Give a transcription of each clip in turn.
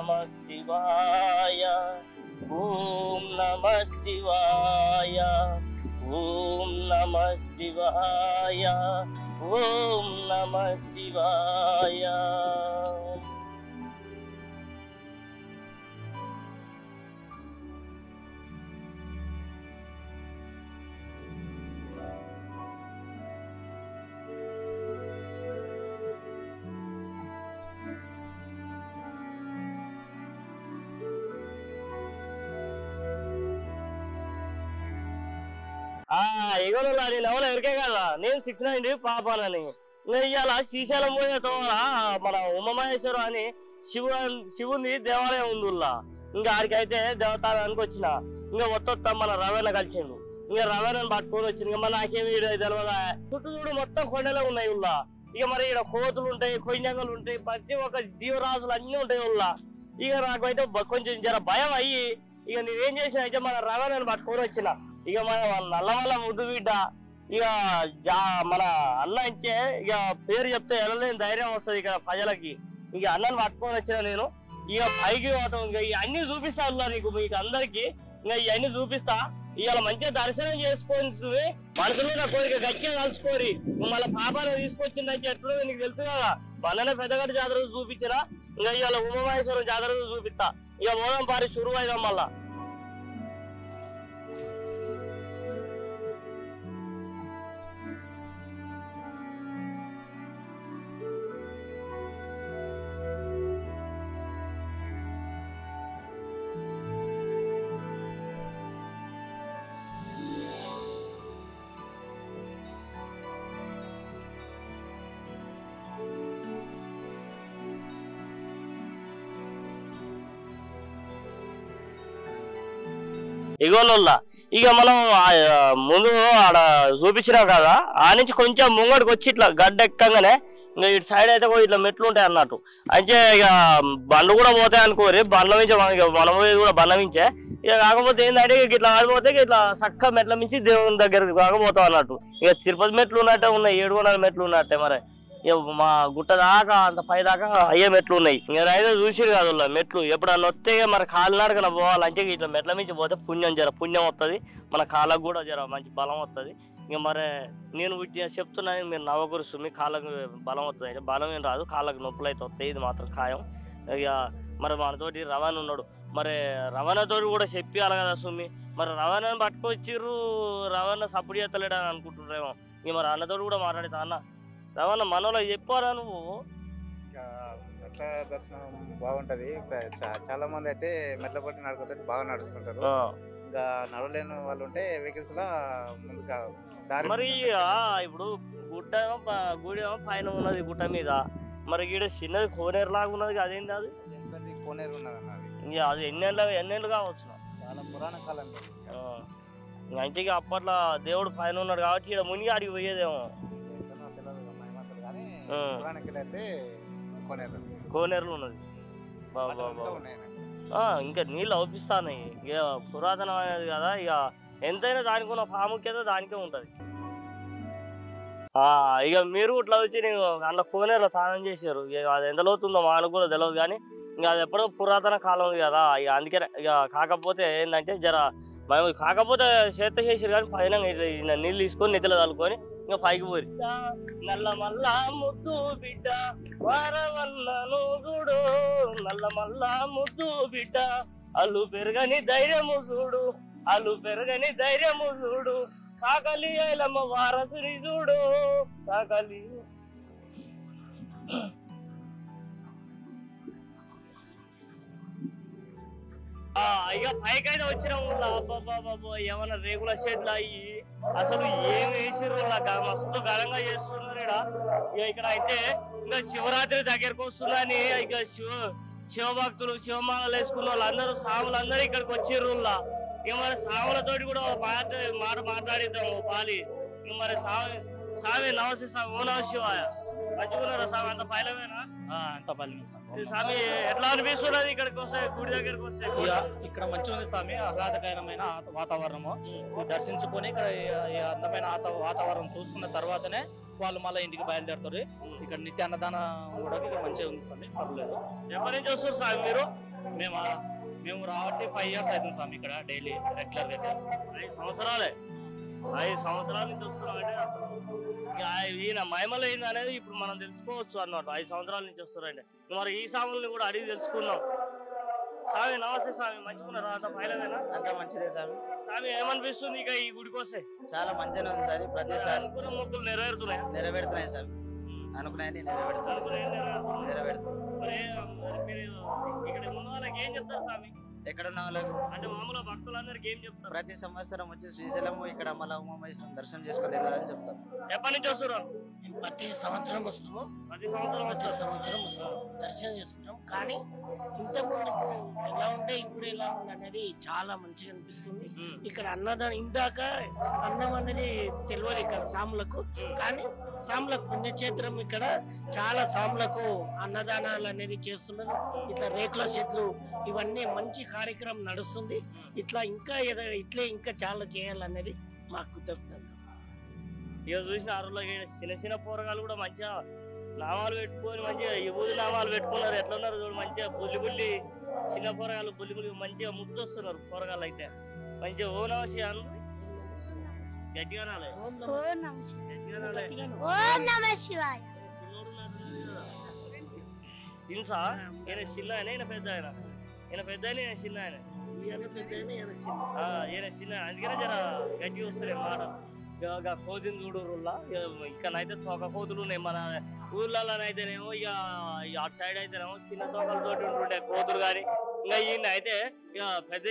నమః శివాయ ఓం నమః శివాయ ఓం నమః శివాయ ఓం నమః శివాయ. ఇగోలా నేను ఎవరో ఎరికే కదా, నేను 690 పాపాలని. ఇంకా ఇవాళ శ్రీశైలం పోయే తోలా మన ఉమామహేశ్వరం అని శివుని దేవాలయం ఉంది. ఇంకా ఆడికైతే దేవతానికి వచ్చిన ఇంకా మొత్తం మన రవేణ కలిసిండు. ఇంకా రవేణని పట్టుకొని వచ్చింది. ఇంకా మన నాకేమి తెలియదా, చుట్టూ చూడు మొత్తం కొండలే ఉన్నాయి ఉల్లా. ఇక మరి ఇక్కడ కోతులు ఉంటాయి, కొయ్యంగలు ఉంటాయి, ప్రతి ఒక్క జీవరాశులు అన్ని ఉంటాయి ఉల్లా. ఇక నాకైతే కొంచెం జర భయం అయ్యి ఇక నేనేం చేసిన అయితే మన రవేణని పట్టుకొని వచ్చిన. ఇక మన నల్లమల్ల ముద్దు బిడ్డ ఇక మన అన్న ఇచ్చే ఇక పేరు చెప్తే వెళ్ళలేని ధైర్యం వస్తుంది ఇక ప్రజలకి. ఇక అన్నని పట్టుకొని వచ్చిన నేను. ఇక పైకి పోతాం, ఇక ఇవన్నీ చూపిస్తా నీకు మీకు అందరికి. ఇంకా ఇవన్నీ చూపిస్తా. ఇవాళ మంచిగా దర్శనం చేసుకొని మనసులో నా కోరిక గట్టిగా కలుసుకొని మళ్ళీ పాపాలు తీసుకొచ్చిందని ఎట్లా నీకు తెలుసు కదా. మొన్ననే పెద్దగడ్డ జాతర చూపించినా, ఇంకా ఇవాళ ఉమామహేశ్వరం జాతర చూపిస్తా. ఇక మోదం పారి షురువు అయిదాం మళ్ళా. ఇగోళ్ళ ఇక మనం ముందు ఆడ చూపించినాం కదా, ఆ నుంచి కొంచెం ముంగడికి వచ్చి ఇట్లా గడ్డ ఎక్కగానే ఇంకా ఇటు సైడ్ అయితే ఇట్లా మెట్లు ఉంటాయి అన్నట్టు. అయితే ఇక బండ్లు కూడా పోతాయి అనుకోరి, బండ్ల మించే మనం కూడా బండ్ల మించే. ఇక కాకపోతే ఏంటంటే ఇట్లా ఆడిపోతే ఇట్లా చక్క మెట్ల మించి దేవుని దగ్గరికి కాకపోతాం అన్నట్టు. ఇక తిరుపతి మెట్లు ఉన్నట్టే ఉన్నాయి, 700 మెట్లు ఉన్నట్టే. మరి ఇక మా గుట్ట దాకా అంత పై దాకా అయ్యే మెట్లు ఉన్నాయి. ఇక రైతే చూసిరు కదా మెట్లు. ఎప్పుడన్నా వస్తే మరి కాలినాడకన పోవాలంటే ఇట్లా మెట్ల మించి పోతే పుణ్యం వస్తుంది, మన కాళ్ళకు కూడా మంచి బలం వస్తుంది. ఇక మరి నేను చెప్తున్నాను, మీరు నవ్వకూరు సుమి, కాళ్ళకు బలం వస్తుంది. అయితే బలం ఏం రాదు, కాళ్ళకు నొప్పులు అయితే వస్తాయి, ఇది మాత్రం ఖాయం. ఇక మరి మనతోటి రవాణా ఉన్నాడు, మరి రవాణాతోటి కూడా చెప్పాలి కదా సుమి. మరి రవాణాని పట్టుకొచ్చిర్రు, రవాణా సపోర్ట్ చేస్తలేడు అని అనుకుంటున్నారేమో. ఇక మరి అన్నతోటి కూడా మాట్లాడతా. అన్న రవాణా మనలో చెప్పారా నువ్వు? మెట్ల దర్శనం బాగుంటది. చాలా మంది అయితే మెట్ల పట్టి నడుపుతుంటే బాగా నడుస్తుంటారు. ఇంకా నడవలేని వాళ్ళు ఉంటే వెహికల్స్ లా ముందుగా. మరి ఇప్పుడు గుడి ఏమో పైన ఉన్నది గుట్ట మీద, మరి గీడ చిన్నది కోనేరు లాగా ఉన్నది, అదేంటి అది? కోనేరు ఉన్నది అన్నది. ఇంకా అది ఎన్నేళ్ళు కావచ్చు, చాలా పురాణ కాలం. అంటే అప్పట్లో దేవుడు పైన ఉన్నాడు కాబట్టి ఇక్కడ మునిగి అడిగి పోయేదేమో. కోనేరులు ఉన్నది ఇంకా నీళ్ళు అవుపిస్తాయి. ఇక పురాతనమైనది కదా, ఇక ఎంతైనా దానికి ఉన్న ప్రాముఖ్యత దానికే ఉంటది. ఇక మీరు ఇట్లా వచ్చి నేను అందులో కోనేరులో స్నానం చేశారు. ఇక అది ఎంత లోతుందో మాకు కూడా తెలియదు, కానీ ఇంకా అది ఎప్పుడో పురాతన కాలం కదా. ఇక అందుకే ఇక కాకపోతే ఏంటంటే మేము కాకపోతే చేత చేసారు, కానీ పైన నీళ్ళు తీసుకొని నెత్తిలో చల్లుకొని ఇంకా పైకి పోయి నల్ల మల్ల ముద్దు బిడ్డ వారవల్లను చూడు, నల్ల మల్ల ముద్దు బిడ్డ అల్లు పెరగని ధైర్యము చూడు, అల్లు పెరగని ధైర్యము చూడు, సాకలి ఐలమ్మ వారసుని చూడు సాకలి. ఇక పైకైతే వచ్చిన అబ్బాబాబా ఏమన్నా రేగుల షెడ్లు అయ్యి అసలు ఏం వేసిర్రు, మస్తు ఘనంగా చేస్తున్నారు ఇక. ఇక్కడ అయితే ఇంకా శివరాత్రి దగ్గరకు వస్తుందని ఇక శివభక్తులు శివమాలలు వేసుకున్న వాళ్ళందరూ సాములందరూ ఇక్కడికి వచ్చిర్రు. ఇక మరి సాములతోటి కూడా మాట మాట్లాడిద్దాము పాలి. ఇక మరి స్వామి నమస్తే స్వామి, ఓ నమ శివాయ. మంచిగున్నారా స్వామి? అంత పైలమేనా? అంత పైలమే స్వామి. ఎట్లా అనిపిస్తున్నది ఇక్కడికి వస్తే, గుడి దగ్గరికి వస్తే? ఇక్కడ మంచిగా ఉంది స్వామి, ఆహ్లాదకరమైన వాతావరణము. దర్శించుకొని ఇక్కడ అందమైన వాతావరణం చూసుకున్న తర్వాతనే వాళ్ళు మళ్ళీ ఇంటికి బయలుదేరుతారు. ఇక్కడ నిత్య అన్నదానం కూడా మంచిగా ఉంది స్వామి, పర్లేదు. ఎప్పటి నుంచి వస్తారు స్వామి మీరు? మేము రాబట్టి 5 years అవుతుంది స్వామి ఇక్కడ డైలీ రెగ్యులర్ గా 5 సంవత్సరాలే 5 సంవత్సరాల నుంచి వస్తున్నారంటే అసలు ఈయన మహిమలు ఏంది అనేది ఇప్పుడు మనం తెలుసుకోవచ్చు అన్నమాట. 5 సంవత్సరాల నుంచి వస్తారండి. మరి ఈ సాముల్ని కూడా అడిగి తెలుసుకున్నాం. స్వామి నమస్తే స్వామి, మంచిగున్నారా? అంత పైలమేనా? అంత మంచిదే స్వామి. స్వామి ఏమనిపిస్తుంది ఇక ఈ గుడికి వస్తే? చాలా మంచిగా ఉంది సార్. ప్రతిసారి అనుకున్న మొక్కులు నెరవేరుతున్నాయా? నెరవేరుతున్నాయి స్వామి. అనుకున్నాయని నెరవేరుతున్నాయి. మరి మీరు ఇక్కడ ఉన్న వాళ్ళకి ఏం చెప్తారు స్వామి? ఎక్కడ ఉన్న వాళ్ళకి అంటే మామూలు భక్తులందరికి ఏం చెప్తారు? ప్రతి సంవత్సరం వచ్చి శ్రీశైలం ఇక్కడ మళ్ళీ ఉమామహేశ్వరం దర్శనం చేసుకొని వెళ్ళాలని చెప్తాం. ఎప్పటి నుంచి వస్తున్నారు? ప్రతి సంవత్సరం వస్తాము. ప్రతి సంవత్సరం వస్తాము, దర్శనం చేసుకుంటాం. కానీ ఇంతకుముందు ఎలా ఉండే ఇప్పుడు ఎలా ఉంది అనేది చాలా మంచిగా అనిపిస్తుంది. ఇక్కడ అన్నదానం ఇందాక అన్నం అనేది తెలియదు ఇక్కడ సాములకు, కానీ సాములకు పుణ్యక్షేత్రం. ఇక్కడ చాలా సాములకు అన్నదానాలు అనేది చేస్తున్నారు. ఇట్లా రేకుల షెడ్లు ఇవన్నీ మంచి కార్యక్రమం నడుస్తుంది. ఇట్లే ఇంకా చాలా చేయాలనేది మాకు కృతజ్ఞత. ఇక చూసిన ఆరులో చిన్న చిన్న పోరగాలు కూడా మంచిగా నామాలు పెట్టుకొని మంచిగా యువతి నామాలు పెట్టుకున్నారు. ఎట్లా ఉన్నారు చూడు, మంచిగా బుల్లి చిన్న పోరగాలు బుల్లి మంచిగా ముద్దు వస్తున్నారు. పోరగాళ్ళు అయితే మంచిగా ఓ నమస్కారం గట్టిగా తిన్సా. ఈయన చిన్న ఆయన, ఈయన పెద్ద ఆయన. ఈయన పెద్ద ఆయన, ఈయన చిన్న ఆయన. ఈయన చిన్న, అందుకనే జర గట్టిగా వస్తున్నాయి మాట. కోతిని చూడురులా ఇక్కడైతే తోక కోతులు ఉన్నాయి. మన ఊర్లలోనైతేనేమో ఇక అటు సైడ్ అయితేనేమో చిన్న తోకలతోటి ఉంటుండే కోతులు. కానీ ఇంకా ఈయన అయితే ఇక పెద్ద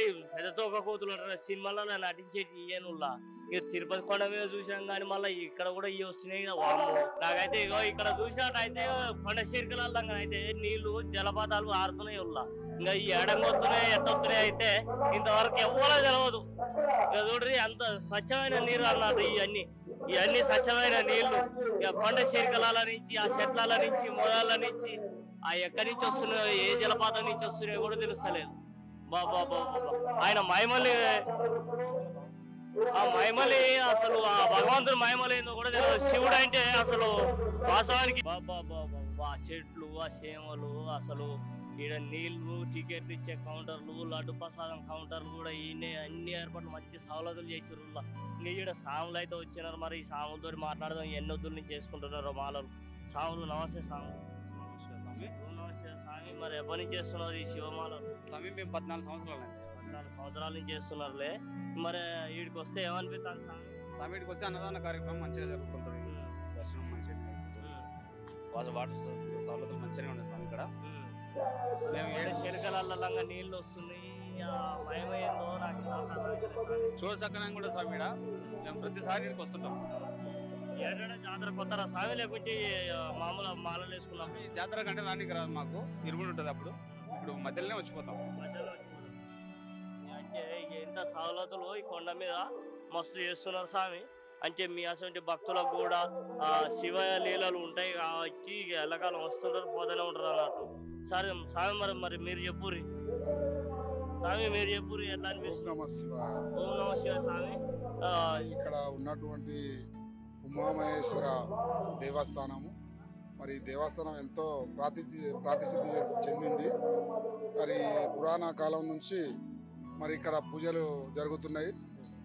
తోక కోతులు ఉంటారు. సినిమాలలో నటించేటి ఈయనుల్లా ఇక తిరుపతి కొండ మీద చూసాం. కానీ మళ్ళీ ఇక్కడ కూడా ఇవి వస్తున్నాయి. నాకైతే ఇగో ఇక్కడ చూసినట్టయితే కొండ శీర్కలల్లో అయితే నీళ్లు జలపాతాలు ఆరుతున్నాయి ఉల్లా. ఇంకా ఈ ఎడంగొస్తున్నాయి ఎట్టొస్తున్నాయి అయితే ఇంతవరకు ఎవరో తెలియదు. ఇక చూడ్రి అంత స్వచ్ఛమైన నీరు అన్నట్టు. ఇవన్నీ స్వచ్ఛమైన నీళ్లు ఇక కొండ శీర్కలాల నుంచి, ఆ చెట్ల నుంచి, మొదల నుంచి, ఆ ఎక్కడి నుంచి వస్తున్నాయో, ఏ జలపాతం నుంచి వస్తున్నాయో కూడా తెలుస్తలేదు. బాబా ఆయన మహిమలి అసలు ఆ భగవంతుని మహిమలు ఏందో కూడా తెలియదు. శివుడు అంటే అసలు వాస్తవానికి ఆ చెట్లు, ఆ సేమలు, అసలు ఈడ నీళ్లు, టికెట్లు ఇచ్చే కౌంటర్లు, లడ్డు ప్రసాదం కౌంటర్లు కూడా ఈయన అన్ని ఏర్పాట్లు మంచి సవలతులు చేసిర్రు. ఈడ సాములు అయితే వచ్చినారు. మరి ఈ సాములతో మాట్లాడదాం. ఎన్ని వద్దుల నుంచి చేసుకుంటున్నారు మాలలు. సాములు నమస్తే సాములు. నమస్తే స్వామి. మరి ఎప్పటి నుంచి చేస్తున్నారు ఈ శివమాలలు? స్వామి మేము 14 సంవత్సరాలు 14 సంవత్సరాల నుంచి చేస్తున్నారులే. మరి వీడికి వస్తే ఏమనిపిస్తుంది స్వామి? స్వామి వీడికి వస్తే అన్నదాన కార్యక్రమం మంచిగా జరుగుతుంటుంది. దర్శనం మంచిగా వాటర్ సౌలతులు మంచిగానే ఉన్నాయి స్వామి. ఇక్కడ మేము ఏడు చెరుకలల్లంగా నీళ్ళు వస్తున్నాయి. భయమయ్యేందో నాకు చూడచక్కగా కూడా స్వామి. ఇక్కడ మేము ప్రతిసారి ఇక్కడికి వస్తుంటాం. ఏడైనా జాతర కొత్తరా స్వామి, లేకుంటే మామూలు మాలలు వేసుకున్నాం? ఈ జాతర కంటే రానికి రాదు, మాకు ఇరుగుడు ఉంటుంది. ఇప్పుడు మధ్యలోనే వచ్చిపోతాం. అంటే ఎంత సవలతులు ఈ కొండ మీద మస్తు చేస్తున్నారు స్వామి. అంటే మీ అసలు భక్తులకు కూడా శివ లీలలు ఉంటాయి కాబట్టి ఎల్లకాలం వస్తుంటారు, పోతూనే ఉంటారు అన్నట్టు. సరే స్వామి, మరి మీరు చెప్పుర్రి స్వామి, మీరు చెప్పుర్రి ఎట్లా అనిపిస్తుంది? ఓం నమః శివాయ. ఓం నమః శివాయ స్వామి. ఇక్కడ ఉన్నటువంటి ఉమామహేశ్వర దేవస్థానము, మరి దేవస్థానం ఎంతో ప్రాతిష్ఠితి చెందింది. మరి పురాణ కాలం నుంచి మరి ఇక్కడ పూజలు జరుగుతున్నాయి.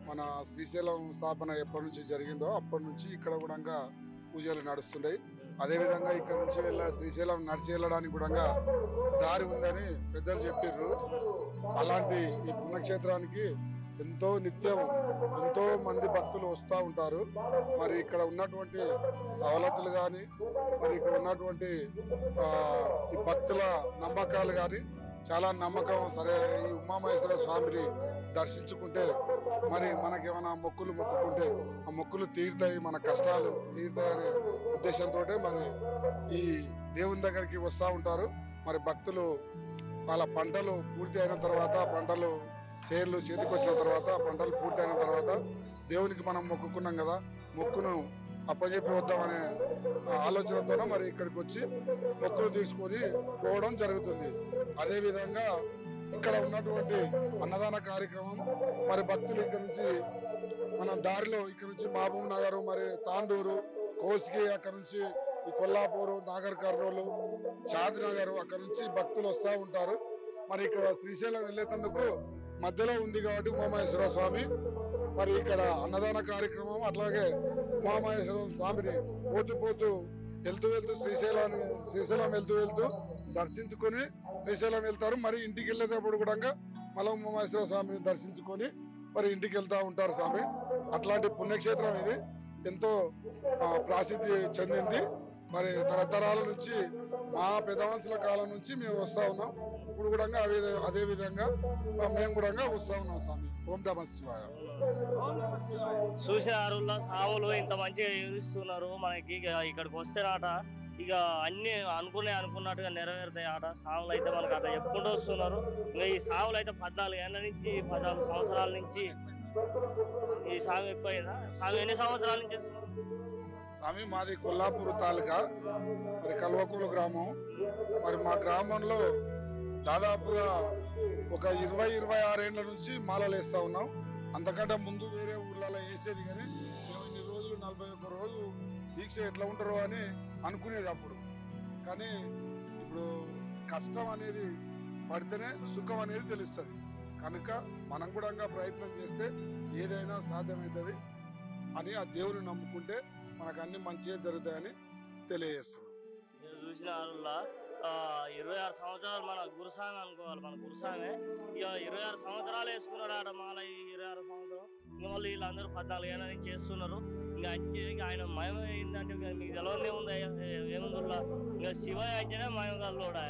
మన శ్రీశైలం స్థాపన ఎప్పటి నుంచి జరిగిందో అప్పటి నుంచి ఇక్కడ కూడా పూజలు నడుస్తున్నాయి. అదేవిధంగా ఇక్కడ నుంచి శ్రీశైలం నడిచి వెళ్ళడానికి కూడా దారి ఉందని పెద్దలు చెప్పారు. అలాంటి ఈ పుణ్యక్షేత్రానికి నిత్యం ఎంతో మంది భక్తులు వస్తూ ఉంటారు. మరి ఇక్కడ ఉన్నటువంటి సవలతులు కానీ, మరి ఇక్కడ ఉన్నటువంటి ఈ భక్తుల నమ్మకాలు కానీ చాలా నమ్మకం. సరే, ఈ ఉమామహేశ్వర స్వామిని దర్శించుకుంటే మరి మనకేమైనా మొక్కులు మొక్కుకుంటే ఆ మొక్కులు తీరుతాయి, మన కష్టాలు తీరుతాయి అనే ఉద్దేశంతో మరి ఈ దేవుని దగ్గరికి వస్తూ ఉంటారు. మరి భక్తులు వాళ్ళ పంటలు పూర్తి అయిన తర్వాత, పంటలు చేర్లు చేతికి వచ్చిన తర్వాత, పంటలు పూర్తి అయిన తర్వాత దేవునికి మనం మొక్కుకున్నాం కదా, మొక్కును అప్పచెప్పి వద్దామనే ఆలోచనతోనే మరి ఇక్కడికి వచ్చి మొక్కులు తీసుకొని పోవడం జరుగుతుంది. అదేవిధంగా ఇక్కడ ఉన్నటువంటి అన్నదాన కార్యక్రమం, మరి భక్తులు ఇక్కడ నుంచి మన దారిలో ఇక్కడ నుంచి మహబూబ్ నగర్, మరి తాండూరు, కోస్గి, అక్కడ నుంచి ఈ కొల్లాపూరు, నాగర్ కర్నూలు, షాద్నగర్, అక్కడ నుంచి భక్తులు వస్తూ ఉంటారు. మరి ఇక్కడ శ్రీశైలం వెళ్ళేందుకు మధ్యలో ఉంది కాబట్టి ఉమామహేశ్వర స్వామి మరి ఇక్కడ అన్నదాన కార్యక్రమం అట్లాగే ఉమామహేశ్వర స్వామిని పోతూ వెళ్తూ శ్రీశైలం వెళ్తూ దర్శించుకొని శ్రీశైలం వెళ్తారు. మరి ఇంటికి వెళ్ళేటప్పుడు కూడా మళ్ళీ ఉమామహేశ్వర స్వామిని దర్శించుకొని మరి ఇంటికి వెళ్తూ ఉంటారు స్వామి. అట్లాంటి పుణ్యక్షేత్రం ఇది ఎంతో ప్రసిద్ధి చెందింది. మరి తరతరాల నుంచి మా పెద్దవంశుల కాలం నుంచి మేము వస్తూ ఉన్నాం. ఇప్పుడు కూడా అదే విధంగా మేము కూడా వస్తూ ఉన్నాం స్వామి. ఓం నమః శివాయ. చూసినారుల్లా సాములు ఇంత మంచిగా వివరిస్తున్నారు మనకి. ఇక్కడికి వస్తేనాట ఇక అన్ని అనుకున్నట్టుగా నెరవేరుతాయి ఆట. సాములు అయితే మనకు అట్లా చెప్పుకుంటూ వస్తున్నారు. ఇంకా ఈ సాములు అయితే 14 ఏళ్ళ నుంచి 14 సంవత్సరాల నుంచి ఈ సాగు ఎక్కువైందా? సాగు ఎన్ని సంవత్సరాల నుంచి స్వామి? మాది కొల్లాపూర్ తాలూకా మరి కల్వకూలు గ్రామం. మరి మా గ్రామంలో దాదాపుగా ఒక 20-26 ఏళ్ల నుంచి మాలలు వేస్తూ ఉన్నాం. అంతకంటే ముందు వేరే ఊర్లలో వేసేది కానీ మేము ఇన్ని రోజులు 41 రోజు దీక్ష ఎట్లా ఉంటారో అని అనుకునేది అప్పుడు. కానీ ఇప్పుడు కష్టం అనేది పడితేనే సుఖం అనేది తెలుస్తుంది. కనుక మనం కూడా ప్రయత్నం చేస్తే ఏదైనా సాధ్యమవుతుంది అని ఆ దేవుని నమ్ముకుంటే మనకు అన్ని మంచిగా జరుగుతాయని తెలియజేస్తున్నాం. చూసిన 26 సంవత్సరాలు మన గురుస్వామి అనుకోవాలి. మన గురుస్వామి ఇక 26 సంవత్సరాలు వేసుకున్నాడు ఆడ మాల. 26 సంవత్సరం ఇంకా మళ్ళీ వీళ్ళందరూ 14 ఏళ్ళ నుంచి చేస్తున్నారు. ఇంకా అంటే ఆయన మయం ఏంటంటే మీకు తెలవదే ఉంది ఏముందిలా. ఇంకా శివయ్య అంటేనే మయమగల్లోడా.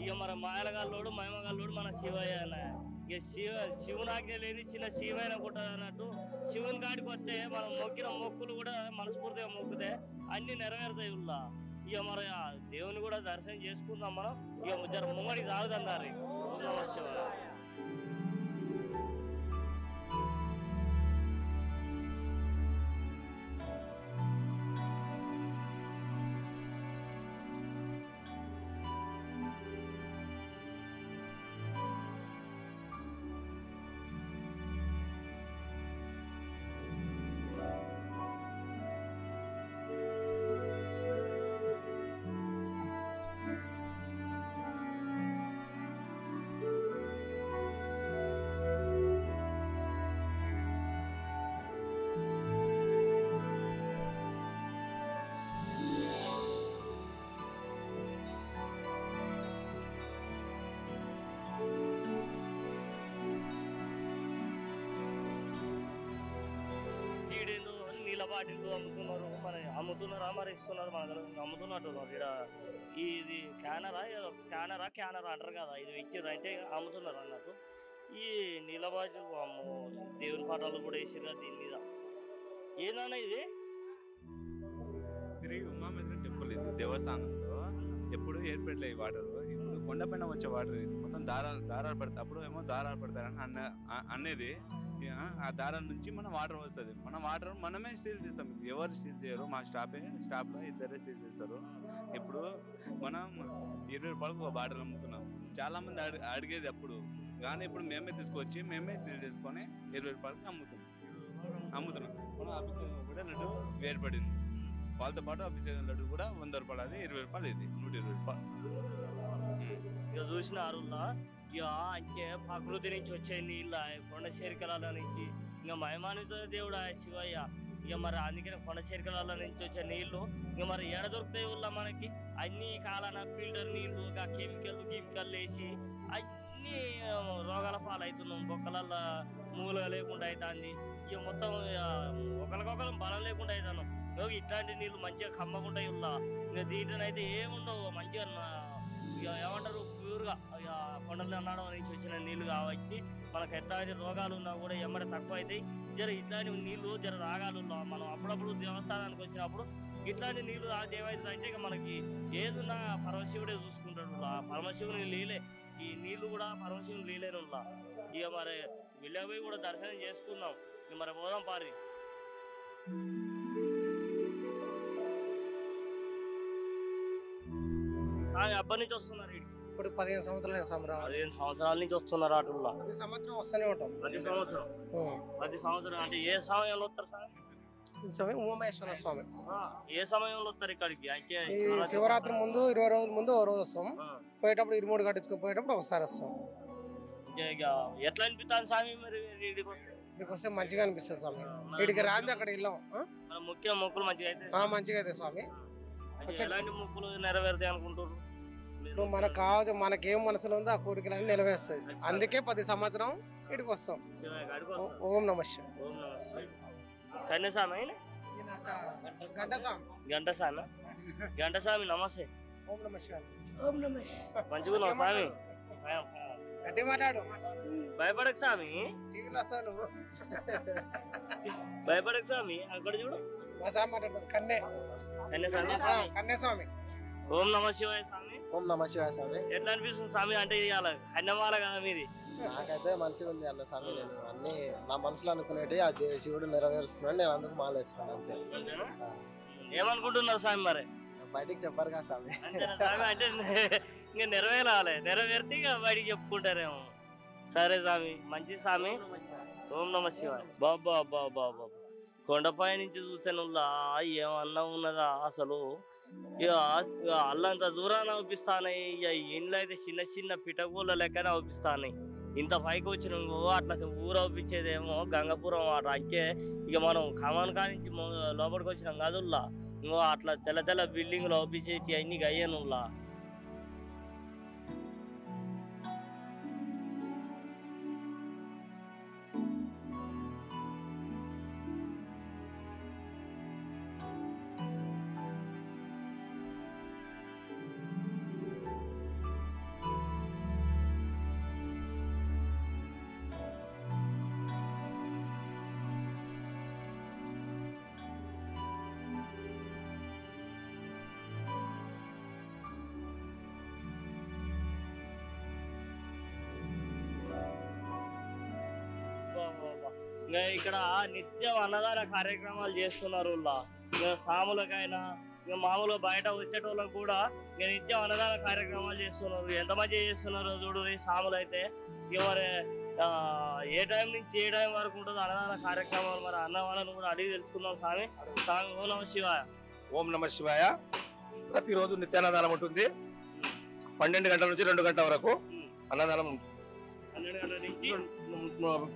ఇక మన మాయలగల్లోడు మయమగల్లోడు మన శివయ్య అన్న. ఇక శివునాజ్ఞ లేని చిన్న శివైన కుట్టదు అన్నట్టు. శివుని కాడికి వస్తే మనం మొక్కిన మొక్కులు కూడా మనస్ఫూర్తిగా మొక్కుతే అన్ని నెరవేరుతాయి ఉల్లా. ఇక మరి దేవుని కూడా దర్శనం చేసుకుందాం మనం. ఇక జర ముంగడికి సాగుతుందారు. నీళ్ళ బాటిల్ అమ్ముతున్నారు. మరి అమ్ముతున్నారా మరి ఇస్తున్నారు మన దగ్గర అమ్ముతున్నట్టు. ఇక్కడ ఇది క్యానరా అంటారు కదా, ఇది ఇచ్చారు అంటే అమ్ముతున్నారు అన్నట్టు. ఈ నీళ్ళ బాటిల్ దేవుని పాఠాలు కూడా వేసిరా దీని మీద. ఏదన్నా ఇది శ్రీ ఉమామహేశ్వర టెంపుల్. ఇది దేవస్థానంలో ఎప్పుడు ఏర్పడలేదు ఈ వాటర్. ఇప్పుడు కొండపైన వచ్చే వాటర్ ఇది మొత్తం దారాలు పడతాయి. అప్పుడు ఏమో దారాలు పడతారని అనేది. ఆ దారాల నుంచి మనం వాటర్ వస్తుంది. మన వాటర్ మనమే సీల్ చేస్తాం. ఎవరు సీల్ చేయరు. మా స్టాప్లో ఇద్దరే సీల్ చేస్తారు. ఇప్పుడు మనం 20 రూపాయలకు ఒక బాటిల్ అమ్ముతున్నాం. చాలా మంది అడిగేది అప్పుడు, కానీ ఇప్పుడు మేమే తీసుకొచ్చి మేమే సీల్ చేసుకొని 20 రూపాయలకి అమ్ముతున్నాం. మన అభిషేకం కూడా లడ్డు వేరుపడింది. వాళ్ళతో పాటు అభిషేకం లడ్డు కూడా 100 రూపాయలు, అది 20 రూపాయలు, ఇది 120 రూపాయలు. ఇక చూసిన అరుల్లా ఇక అంటే ప్రకృతి నుంచి వచ్చే నీళ్ళ కొండ శేరికల నుంచి ఇంకా మహిమానిత దేవుడు శివయ్య. ఇక మరి అందుకని కొండ శేరికల నుంచి వచ్చే నీళ్లు ఇక మరి ఎడ దొరుకుతాయి ఊళ్ళో మనకి. అన్ని కాలాన ఫిల్టర్ నీళ్లు కెమికల్ వేసి అన్ని రోగాల పాలవుతున్నాం. బొక్కలల్లో మూలుగా లేకుండా అవుతుంది. ఇక మొత్తం ఒకరికొకరు బలం లేకుండా అవుతాను. ఇట్లాంటి నీళ్లు మంచిగా కమ్మకుండా ఉల్లా. ఇంకా దీంట్లోనైతే ఏముండవు. మంచిగా ఇక ఏమంటారు ప్యూర్గా ఇక కొండలు అన్నాడు నుంచి వచ్చిన నీళ్లు కాబట్టి మనకు ఎట్లాంటి రోగాలు ఉన్నా కూడా ఎమ్మడి తక్కువ అవుతాయి. ఇట్లాంటి నీళ్లు రాగాలు మనం అప్పుడప్పుడు దేవస్థానానికి వచ్చినప్పుడు ఇట్లాంటి నీళ్లు తాగితే ఏమవుతుందంటే ఇక మనకి ఏదున్నా పరమశివుడే చూసుకుంటాడు. పరమశివుని లీలే ఈ నీళ్లు కూడా పరమశివుని లీలేనులా. ఇక మరి వెళ్ళబోయి కూడా దర్శనం చేసుకుందాం. ఇక మరి పోదాం పారి. అప్పటి నుంచి వస్తున్నారు ఇప్పుడు 15 సంవత్సరాలు. 15 సంవత్సరాల నుంచి వస్తున్నారు అటుల్లో. ప్రతి సంవత్సరం వస్తూనే ఉంటాం. ప్రతి సంవత్సరం అంటే ఏ సమయంలో వస్తారు సార్? స్వామి ఉమామహేశ్వర స్వామి. ఏ సమయంలో వస్తారు ఇక్కడికి? ఈ శివరాత్రి ముందు 20 రోజుల ముందు ఓ రోజు వస్తాం, పోయేటప్పుడు 23 కట్టించుకొని పోయేటప్పుడు ఒకసారి వస్తాం. ఎట్లా అనిపిస్తుంది స్వామి మరి మీకు వస్తే మంచిగా అనిపిస్తుంది స్వామి. వీటికి రాంది అక్కడ వెళ్ళాం. ముఖ్య మొక్కులు మంచిగా అయితే మంచిగా అయితే స్వామి. ఎలాంటి మొక్కులు నెరవేరుతాయి అనుకుంటారు? మనకు కావచ్చు, మనకేం మనసులో ఉందో ఆ కోరికలన్నీ నెరవేరుస్తుంది. అందుకే 10 సంవత్సరం ఇటుకు వస్తాం. ఓం నమః శివాయ. కన్యస్వామి గంటస్వామి గంటస్వామి నమస్తే. ఓం నమః శివాయ. మంచిగా ఉన్నావు స్వామి? గట్టి మాట్లాడు. భయపడకు స్వామి, టీవీలో వస్తావు నువ్వు. భయపడకు స్వామి. అక్కడ చూడు మా స్వామి మాట్లాడతాడు. కన్యస్వామి. ఓం నమ శివాయ స్వామి. ఓం నమ శివాయ స్వామి. ఎట్లా అనిపిస్తుంది స్వామి? అంటే ఇవాళ కన్యమాల కదా మీది? నాకైతే మంచిగా ఉంది అన్న స్వామి. నేను అన్ని నా మనసులో అనుకునేటి అది శివుడు నెరవేరుస్తున్నాడు, నేను అందుకు మాల వేసుకున్నాను అంతే. ఏమనుకుంటున్నారు స్వామి మరి? బయటికి చెప్పారు కదా స్వామి. స్వామి అంటే ఇంకా నెరవేరాలి, నెరవేరితే ఇక బయటికి చెప్పుకుంటారేమో. సరే స్వామి, మంచి స్వామి. ఓం నమ శివాయ. బాబా బాబా బాబా కొండపై నుంచి చూస్తే నువ్వు ఏమన్నా ఉన్నదా అసలు? ఇక అల్లంత దూరాన్ని అవుపిస్తానాయి. ఇక ఇండ్లు అయితే చిన్న చిన్న పిటగూళ్ళ లెక్కనే అవుపిస్తానాయి. ఇంత పైకి వచ్చిన అట్లా ఊరు అవుపించేదేమో గంగపురం అట. అంటే ఇక మనం ఖమ్మం కానించి లోపలికి వచ్చినాం కదుల్లా, ఇంకో అట్లా తెల్ల తెల్ల బిల్డింగ్లు అవుపించేటి అన్ని అయ్యానుల్లా. ఇంకా ఇక్కడ నిత్యం అన్నదాన కార్యక్రమాలు చేస్తున్నారు. సాములకైనా ఇక మామూలుగా బయట వచ్చేటోళ్ళకి కూడా ఇక నిత్యం అన్నదాన కార్యక్రమాలు చేస్తున్నారు. ఎంత మంచిగా చేస్తున్నారో చూడు ఈ సాములు అయితే. ఇక మరి ఏ టైం నుంచి ఏ టైం వరకు ఉంటుందో అన్నదాన కార్యక్రమాలు మరి అన్న వాళ్ళని కూడా అడిగి తెలుసుకుందాం. స్వామి స్వామి ఓం నమ శివాయ. ఓం నమ శివాయ. ప్రతిరోజు నిత్యాన్నదానం ఉంటుంది. 12 గంటల నుంచి 2 గంటల వరకు అన్నదానం ఉంటుంది.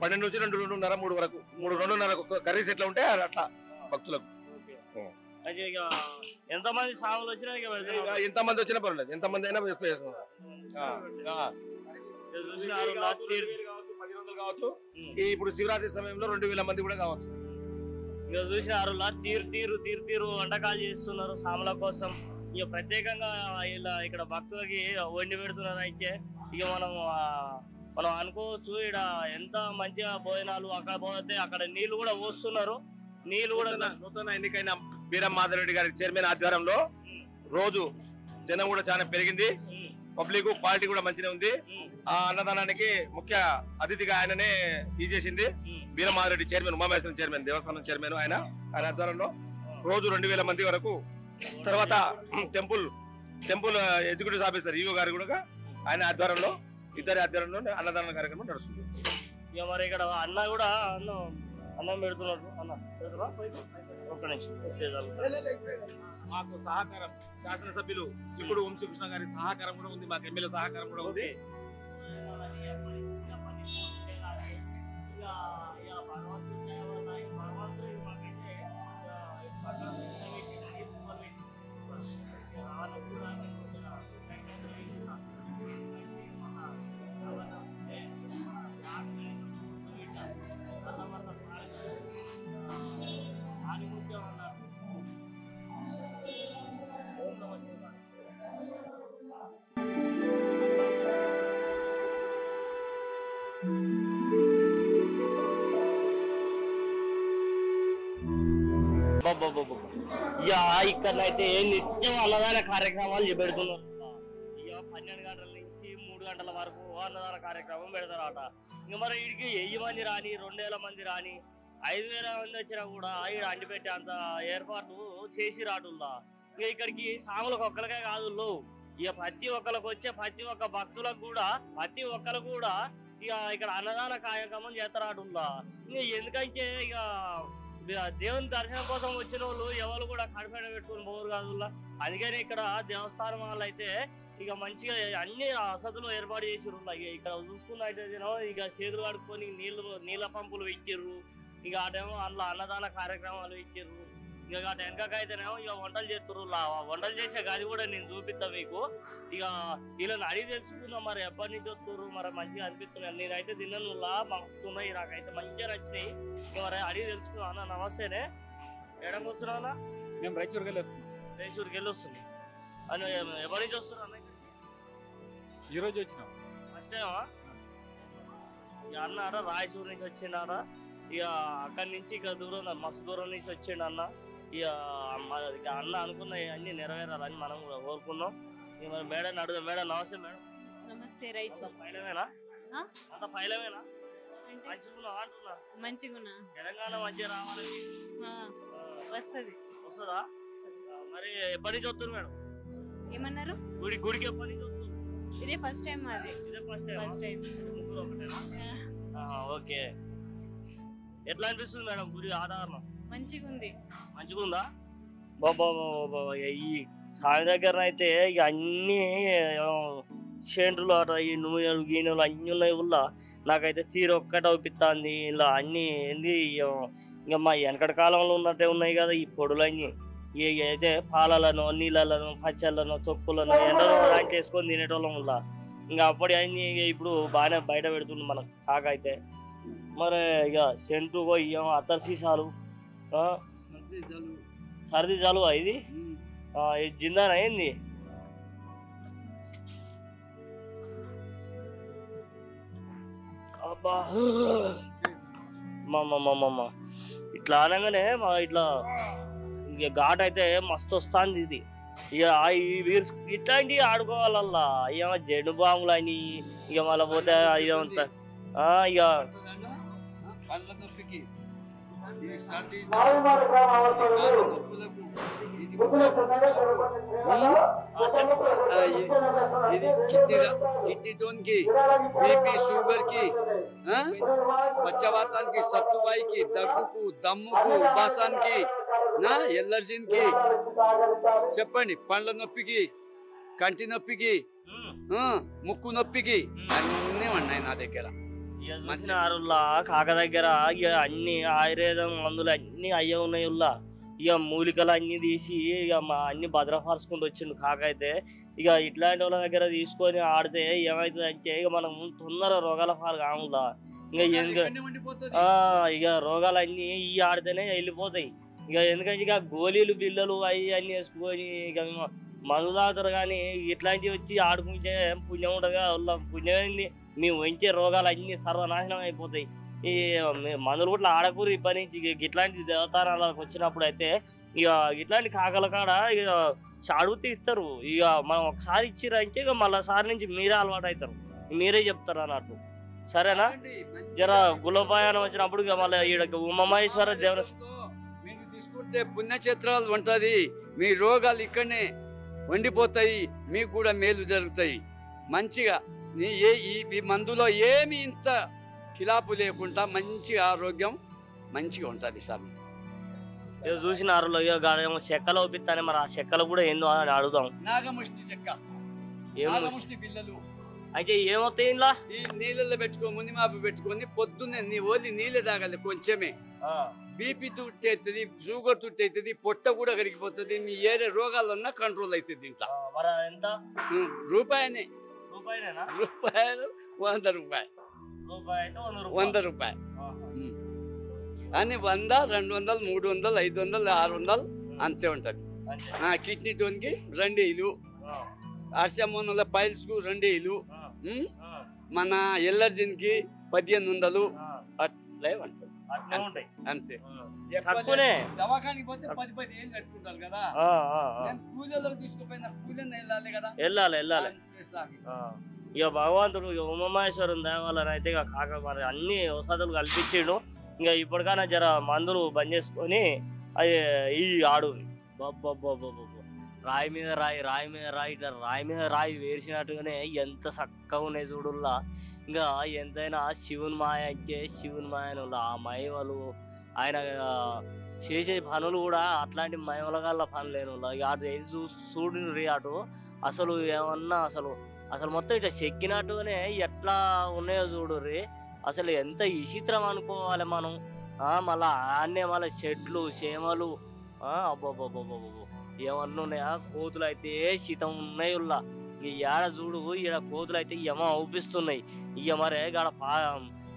12 నుంచి 2:30 3 వరకు 2:30 కర్రీస్ ఎట్లా ఉంటే అట్లా భక్తులకు. ఎంతమంది సాములు వచ్చినా ఎంతమంది వచ్చినా పర్వాలేదు, ఎంతమంది అయినా కావచ్చు. ఇప్పుడు శివరాత్రి సమయంలో 2000 మంది కూడా కావచ్చు. ఇక చూసినారు తీరు వంటకాలు చేస్తున్నారు సాముల కోసం. ఇక ప్రత్యేకంగా ఇలా ఇక్కడ భక్తులకి వండి పెడుతున్నారు. అయితే ఇక మనం అనుకోవచ్చు ఇక్కడ ఎంత మంచిగా భోజనాలు. అక్కడ పోతే అక్కడ నీళ్లు కూడా పోస్తున్నారు. నీళ్లు కూడా నూతన ఎన్నికైన బీరం మాధవరెడ్డి గారి చైర్మన్ ఆధ్వర్యంలో రోజు జనం కూడా చాలా పెరిగింది. పబ్లిక్ క్వాలిటీ కూడా మంచిగా ఉంది. ఆ అన్నదానానికి ముఖ్య అతిథిగా ఆయననే చేసింది బీరం మాధవరెడ్డి చైర్మన్, ఉమామహేశ్వరం చైర్మన్, దేవస్థానం చైర్మన్. ఆయన ఆధ్వర్యంలో రోజు 2000 మంది వరకు. తర్వాత టెంపుల్ ఎగ్జిక్యూటివ్ ఆఫీసర్ ఈఓ గారు కూడా ఆయన ఆధ్వర్యంలో, ఇద్దరి ఆధ్వర్యంలో అన్నదాన కార్యక్రమం నడుస్తుంది. ఇక మరి ఇక్కడ అన్న కూడా అన్నం పెడుతున్నారు. ఒక్క నిమిషం. మాకు సహకారం శాసనసభ్యులు చిక్కుడు వంశీకృష్ణ గారి సహకారం కూడా ఉంది. మాకు ఎమ్మెల్యే సహకారం కూడా ఉంది. ఇక్కడైతే నిత్యం అన్నదాన కార్యక్రమాలు పెడుతున్నారు. ఇక 12 గంటల నుంచి 3 గంటల వరకు అన్నదాన కార్యక్రమం పెడతారట. ఇంక మరి వీడికి 1000 మంది రాని, 2000 మంది రాని, 5000 మంది వచ్చినా కూడా ఈడ అంటి పెట్టే అంత ఏర్పాట్లు చేసి రాటుల్లా. ఇక ఇక్కడికి సాములకు ఒక్కరికే కాదు, ఇక ప్రతి ఒక్కరికి వచ్చే ప్రతి ఒక్క భక్తులకు కూడా ప్రతి ఒక్కరు కూడా ఇక ఇక్కడ అన్నదాన కార్యక్రమం చేస్తారాటుల్లా. ఇక ఎందుకంటే ఇక దేవుని దర్శనం కోసం వచ్చిన వాళ్ళు ఎవరు కూడా కడపైన పెట్టుకుని పోరు కాదు. అందుకని ఇక్కడ దేవస్థానం వాళ్ళు అయితే ఇక మంచిగా అన్ని వసతులు ఏర్పాటు చేసిర్రు. ఇక్కడ చూసుకున్నట్టయితే ఇక చేతులు కడుక్కొని నీళ్ళ పంపులు పెట్టిర్రు. ఇక అటేమో అందులో అన్నదాన కార్యక్రమాలు ఇచ్చిర్రు. ఇక అటు వెనకైతేనేమో ఇక వంటలు చేస్తుర్రు. వంటలు చేసే గది కూడా నేను చూపిస్తా మీకు. ఇక వీళ్ళని అడిగి తెలుసుకుందాం మరి ఎప్పటి నుంచి వస్తుర్రు, మరి మంచిగా అనిపిస్తున్నాయి. నేనైతే తిన్నానులా మస్తున్నాయి, నాకైతే మంచిగా నచ్చినాయి. మరి అడిగి తెలుసుకున్నా. అన్న నమస్తేనే, ఎక్కడికి వస్తున్నావునా? మేము రాయచూరుకి వెళ్ళి వస్తున్నాం. రాయచూరుకి వెళ్ళి వస్తుంది అని ఎప్పటి నుంచి వస్తున్నా అన్న? ఈ రోజు వచ్చినాం. ఫస్ట్ టైమా? ఇక అన్న రాయచూరు నుంచి వచ్చిండ. ఇక అక్కడి నుంచి ఇక దూరం, మస్తు దూరం నుంచి వచ్చిండు అన్న. ఇక అన్న అనుకున్న అన్ని నెరవేరాలని మనం కూడా కోరుకున్నాం. ఇక మరి మేడం అడుగుదాం. మేడం నమస్తే. మేడం నమస్తే. రైతు పైలమేనా? అంత పైలమేనా? మంచిగా అంటున్నా. మంచిగా తెలంగాణ మంచిగా రావాలని వస్తుందా? మరి ఎప్పటి నుంచి వస్తారు మేడం? ఏమన్నారు? గుడికి ఎప్పటి నుంచి వస్తారు? ఇదే ఫస్ట్ టైం. అది ఇదే ఫస్ట్ టైం. ఓకే. ఎట్లా అనిపిస్తుంది మేడం గుడి ఆధారం? మంచిగా ఉంది. మంచిగా ఉందా? బాబా ఈ స్వామి దగ్గర అయితే ఇక అన్ని సెంట్లు అట, ఈ నూనెలు గీనెలు అన్ని ఉన్నాయి. వల్ల నాకైతే తీరు ఒక్కటే అవుపిస్తుంది. ఇలా అన్ని ఏంది ఇంకా మా వెనకటి కాలంలో ఉన్నట్టే ఉన్నాయి కదా ఈ పొడులన్నీ. ఇక అయితే పాలలను, నీళ్ళలను, పచ్చళ్ళను, తొక్కులను ఎండలో దాంట్లో వేసుకొని తినేటోళ్ళం వల్ల. ఇంకా అప్పటి అన్ని ఇప్పుడు బాగానే బయట పెడుతుంది మన కాక అయితే. మరి ఇక సెంటు ఇయ్యం, అత్తర్ సీసాలు, సర్ది జలువా ఇది? జిందానా ఏంది? అబ్బా మమ్మ ఇట్లా అనగానే ఇట్లా ఇక ఘాట్ అయితే మస్తు వస్తుంది ఇది. ఇక ఇట్లాంటివి ఆడుకోవాలల్లా. ఏమో జెండు బాంబులు అని ఇక మళ్ళీ పోతే ఇక ఇది కిడ్నీ స్టోన్ కి, బీపీ షుగర్ కి, పచ్చవాతానికి, సత్తువాయికి, దగ్గుకు, దమ్ముకు, ఉబాసానికి, ఎల్లర్జీకి, చెప్పండి, పండ్ల నొప్పికి, కంటి నొప్పికి, ముక్కు నొప్పికి అన్నీ ఉన్నాయి నా దగ్గర. కాక దగ్గర ఇక అన్ని ఆయుర్వేదం మందులు అన్ని అయ్యే ఉన్నాయి. ఇక మూలికలు అన్ని తీసి ఇక అన్ని భద్రపరుచుకుంటూ వచ్చిండు కాక అయితే. ఇక ఇట్లాంటి వాళ్ళ దగ్గర తీసుకొని ఆడితే ఏమవుతుంది అంటే ఇక మనం తొందర రోగాల పాలు కాములా. ఇక రోగాలు అన్ని ఇవి ఆడితేనే వెళ్ళిపోతాయి. ఇక ఎందుకంటే ఇక గోళీలు బిల్లలు అవి అన్ని వేసుకొని ఇక మందు తాగుతారు. కానీ ఇట్లాంటివి వచ్చి ఆడుకుంటే పుణ్యం ఉండగా పుణ్యం ఏంది, మేము వంచే రోగాలు అన్ని సర్వనాశనం అయిపోతాయి. ఈ మందులు కూడా ఆడకూరు ఇప్పటి నుంచి. ఇట్లాంటి దేవతారాలకు వచ్చినప్పుడు అయితే ఇక ఇట్లాంటి కాకల కాడ ఇక అడుగుతూ ఇస్తారు. ఇక మనం ఒకసారి ఇచ్చిరంటే ఇక మళ్ళీ సారి నుంచి మీరే అలవాటు అవుతారు, మీరే చెప్తారు అన్నట్టు. సరేనా? జర గులపాయానం వచ్చినప్పుడు ఇక మళ్ళీ ఈడ ఉమామహేశ్వర దేవుని మీరు తీసుకుంటే పుణ్యక్షేత్రాలు ఉంటుంది. మీ రోగాలు ఇక్కడనే వండిపోతాయి, మీకు కూడా మేలు జరుగుతాయి. మంచిగా ఈ మందులో ఏమి ఇంత కిలాపు లేకుండా మంచి ఆరోగ్యం మంచిగా ఉంటుంది స్వామి. చూసినారు చెక్కలు ఒప్పిస్తానే, మరి ఆ చెక్కలు కూడా ఏందో అని అడుగుదాం. నాగముష్టి చెక్క, నాగముష్టి బిల్లలు అయితే ఏమవుతాయి ఇలా? ఈ నీళ్ళలో పెట్టుకో, మునిమాపు పెట్టుకొని పొద్దున్నే నీ ఓన్లీ నీళ్ళే తాగాలి కొంచెమే. బీపీ తుట్టి అవుతుంది, షుగర్ తుట్టి అవుతుంది, పొట్ట కూడా కరిగిపోతుంది. మీ ఏరే రోగాలన్నా కంట్రోల్ అవుతుంది. దీంట్లో రూపాయనే, రూపాయలు 100 రూపాయలు, 100 రూపాయలు అని 100, 200, 300, 500, 600 అంతే ఉంటది. కిడ్నీ స్టోన్ కి 2 ఇలు, అర్షమోనల పైల్స్ కు 2 ఇలు, మన ఎల్లర్జీన్ కి 1500 అట్లే ఉంటది. అంతే. దవాఖానికి పోతే 10 ఏళ్ళు కట్టుకుంటారు కదా. కూలీలకు తీసుకుపోయిన కూలీని వెళ్ళాలి కదా. వెళ్ళాలి. ఇక భగవంతుడు ఉమామహేశ్వరుని దేవాలని అయితే ఇక కాక మరి అన్ని వసతులు కల్పించిండు. ఇంకా ఇప్పటికైనా జర మందులు బంద్ చేసుకొని అది ఈ ఆడు రాయి మీద రాయి, రాయి మీద రాయి, ఇట్లా రాయి మీద రాయి వేసినట్టుగానే ఎంత చక్కగా ఉన్నాయి చూడుల్లా. ఇంకా ఎంతైనా శివుని మాయ అంటే శివుని మాయను ఆ మహిమలు ఆయన చేసే పనులు కూడా అట్లాంటి మయమలగల్ల పనులేను అటు చూడండి అటు అసలు ఏమన్నా అసలు మొత్తం ఇట్లా చెక్కినట్టుగానే ఎట్లా ఉన్నాయో చూడుర్రి. అసలు ఎంత విచిత్రం అనుకోవాలి మనం. మళ్ళా ఆన్నే మళ్ళీ చెట్లు చేమలు అబ్బబ్బబ్బబ్బబ్బ ఏమన్నా ఉన్నాయా. కోతులు అయితే శీతం ఉన్నాయి. ఈ ఏడ చూడు ఈడ కోతులు అయితే ఏమో అవుపిస్తున్నాయి. ఇక మరే ఆడ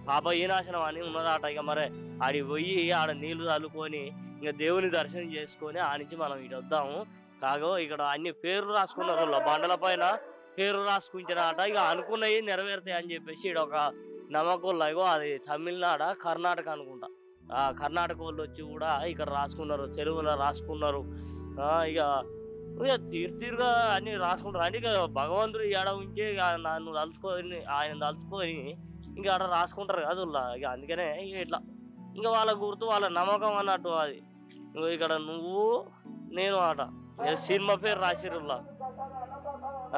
పాప ఈనాశనం అని ఉన్నదాట. ఇక మరే ఆడికి పోయి ఆడ నీళ్లు చల్లుకొని ఇంకా దేవుని దర్శనం చేసుకొని ఆ నుంచి మనం ఇటు వద్దాము. కాగో ఇక్కడ అన్ని పేర్లు రాసుకున్నారు బండల పైన పేర్లు రాసుకుంటారట. ఇక అనుకున్నవి నెరవేరుతాయి అని చెప్పేసి ఇక్కడ ఒక నమ్మకం. ఇగో అది తమిళనాడు కర్ణాటక అనుకుంటా. కర్ణాటక వాళ్ళు వచ్చి కూడా ఇక్కడ రాసుకున్నారు, తెలుగులో రాసుకున్నారు. ఇక తీరుగా అన్ని రాసుకుంటారు. అంటే ఇక భగవంతుడు ఏడ ఉంటే నన్ను తలుచుకొని ఆయన తలుచుకొని ఇంకా ఆడ రాసుకుంటారు కాదు. ఇక అందుకనే ఇక ఇట్లా ఇంకా వాళ్ళ గుర్తు వాళ్ళ నమ్మకం అన్నట్టు. అది ఇక్కడ నువ్వు నేను ఆట సినిమా పేరు రాసిరులా.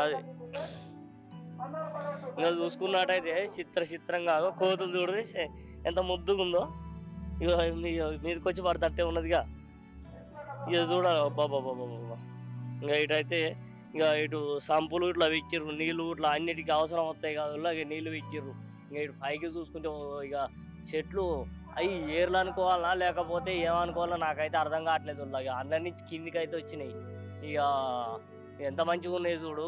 అది ఇంకా చూసుకున్నట్టయితే చిత్రంగా కోతులు చూడది ఎంత ముద్దుగా ఉందో. ఇక మీదకి వచ్చి పడతట్టే ఉన్నదిగా. ఇక చూడాలి బాబా. ఇంకా ఇటైతే ఇక ఇటు సంపులు ఇట్లా విచ్చిర్రు, నీళ్ళు ఇట్లా అన్నిటికీ అవసరం వస్తాయి కాదు. ఇక నీళ్ళు విచ్చిర్రు. ఇంకా ఇటు పైకి చూసుకుంటే ఇక చెట్లు అవి ఏర్లు అనుకోవాలా లేకపోతే ఏమనుకోవాలా నాకైతే అర్థం కావట్లేదు. ఇక అందరి నుంచి కిందికి అయితే వచ్చినాయి. ఇక ఎంత మంచిగా ఉన్నాయి చూడు.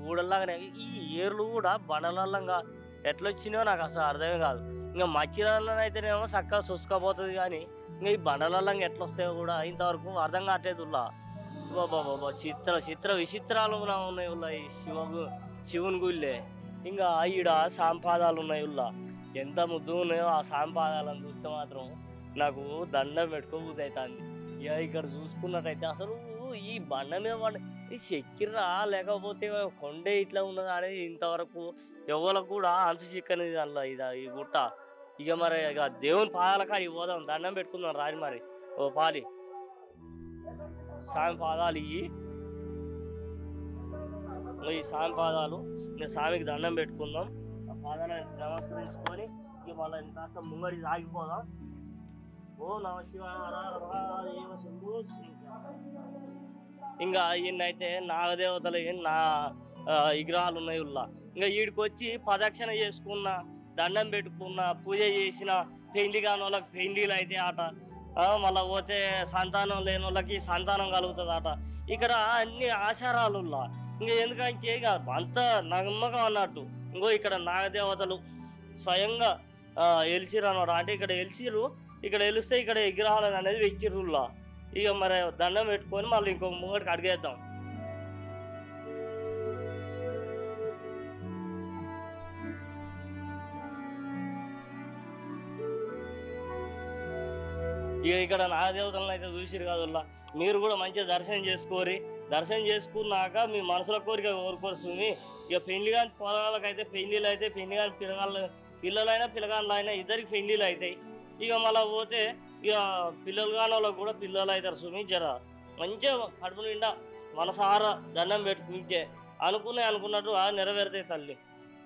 ఊడల్లాగానే ఈ ఏర్లు కూడా బండలల్లంగా ఎట్లా వచ్చినాయో నాకు అసలు అర్థమే కాదు. ఇంకా మచ్చిలల్లో అయితేనేమో చక్కగా చూసుకపోతుంది కానీ ఇంకా ఈ బండలల్లంగా ఎట్లా వస్తాయో కూడా ఇంతవరకు అర్థం కావట్లేదు. బాబా చిత్ర విచిత్రాలు ఉన్నాయి ఈ శివుని గుళ్ళే. ఇంకా ఈడ సాంపాదాలు ఉన్నాయి. ఎంత ముద్దు ఉన్నాయో ఆ సాంపాదాలను చూస్తే మాత్రం నాకు దండం పెట్టుకోబుద్ధి అవుతుంది. ఇక ఇక్కడ చూసుకున్నట్టయితే అసలు ఈ బండ మీద ఈ చెక్కిర్రా లేకపోతే కొండే ఇట్లా ఉన్నదా అనేది ఇంతవరకు ఎవరికి కూడా అంతు చిక్కనిది అలా ఈ గుట్ట. ఇక మరి ఇక దేవుని పాదాల కాడికి పోదాం, దండం పెట్టుకుందాం రాని. మరి ఓ పాలి స్వామి పాదాలు ఈ స్వామి పాదాలు ఇంకా స్వామికి దండం పెట్టుకుందాం. ఆ పాదాలను నమస్కరించుకొని ఇక మళ్ళీ కాస్త ముంగడి సాగిపోదాం. ఓ నమ శివాయ. ఇంకా ఈయనైతే నాగదేవతలు నా విగ్రహాలు ఉన్నాయి. ఇంకా వీడికి వచ్చి ప్రదక్షిణ చేసుకున్న, దండం పెట్టుకున్న, పూజ చేసిన పెండ్లి కాని వాళ్ళకి పెండ్లీలు అయితే ఆట. మళ్ళీ పోతే సంతానం లేని వాళ్ళకి సంతానం కలుగుతుంది అట. ఇక్కడ అన్ని ఆచారాలు. ఇంకా ఎందుకంటే ఇక అంత నమ్మకం అన్నట్టు. ఇంకో ఇక్కడ నాగదేవతలు స్వయంగా ఎలిచిరు అన్నమాట. అంటే ఇక్కడ ఎలిచిరు, ఇక్కడ వెలిస్తే ఇక్కడ విగ్రహాలు అనేది వెక్కిర్రులా. ఇక మరి దండం పెట్టుకొని మళ్ళీ ఇంకొక ముంగడికి అడిగేద్దాం. ఇక ఇక్కడ నాగదేవతలను అయితే చూసిరు కాదు. మీరు కూడా మంచిగా దర్శనం చేసుకోరి. దర్శనం చేసుకున్నాక మీ మనసులో కోరిక కోరుకోరుస్తుంది. ఇక పెళ్లి కాని పొలాలకైతే పెళ్లిళ్ళు అయితే, పెళ్లి కాని పిల్లలైనా పిల్లగాళ్ళైనా ఇద్దరికి పెళ్లిళ్ళు అవుతాయి. ఇక మళ్ళీ పోతే ఇక పిల్లలు కాని వాళ్ళకి కూడా పిల్లలు అవుతారు. సుమి జర మంచిగా కడుపు నిండా మనసారా దండం పెట్టుకుంటే అనుకున్నట్టు నెరవేరుతాయి తల్లి.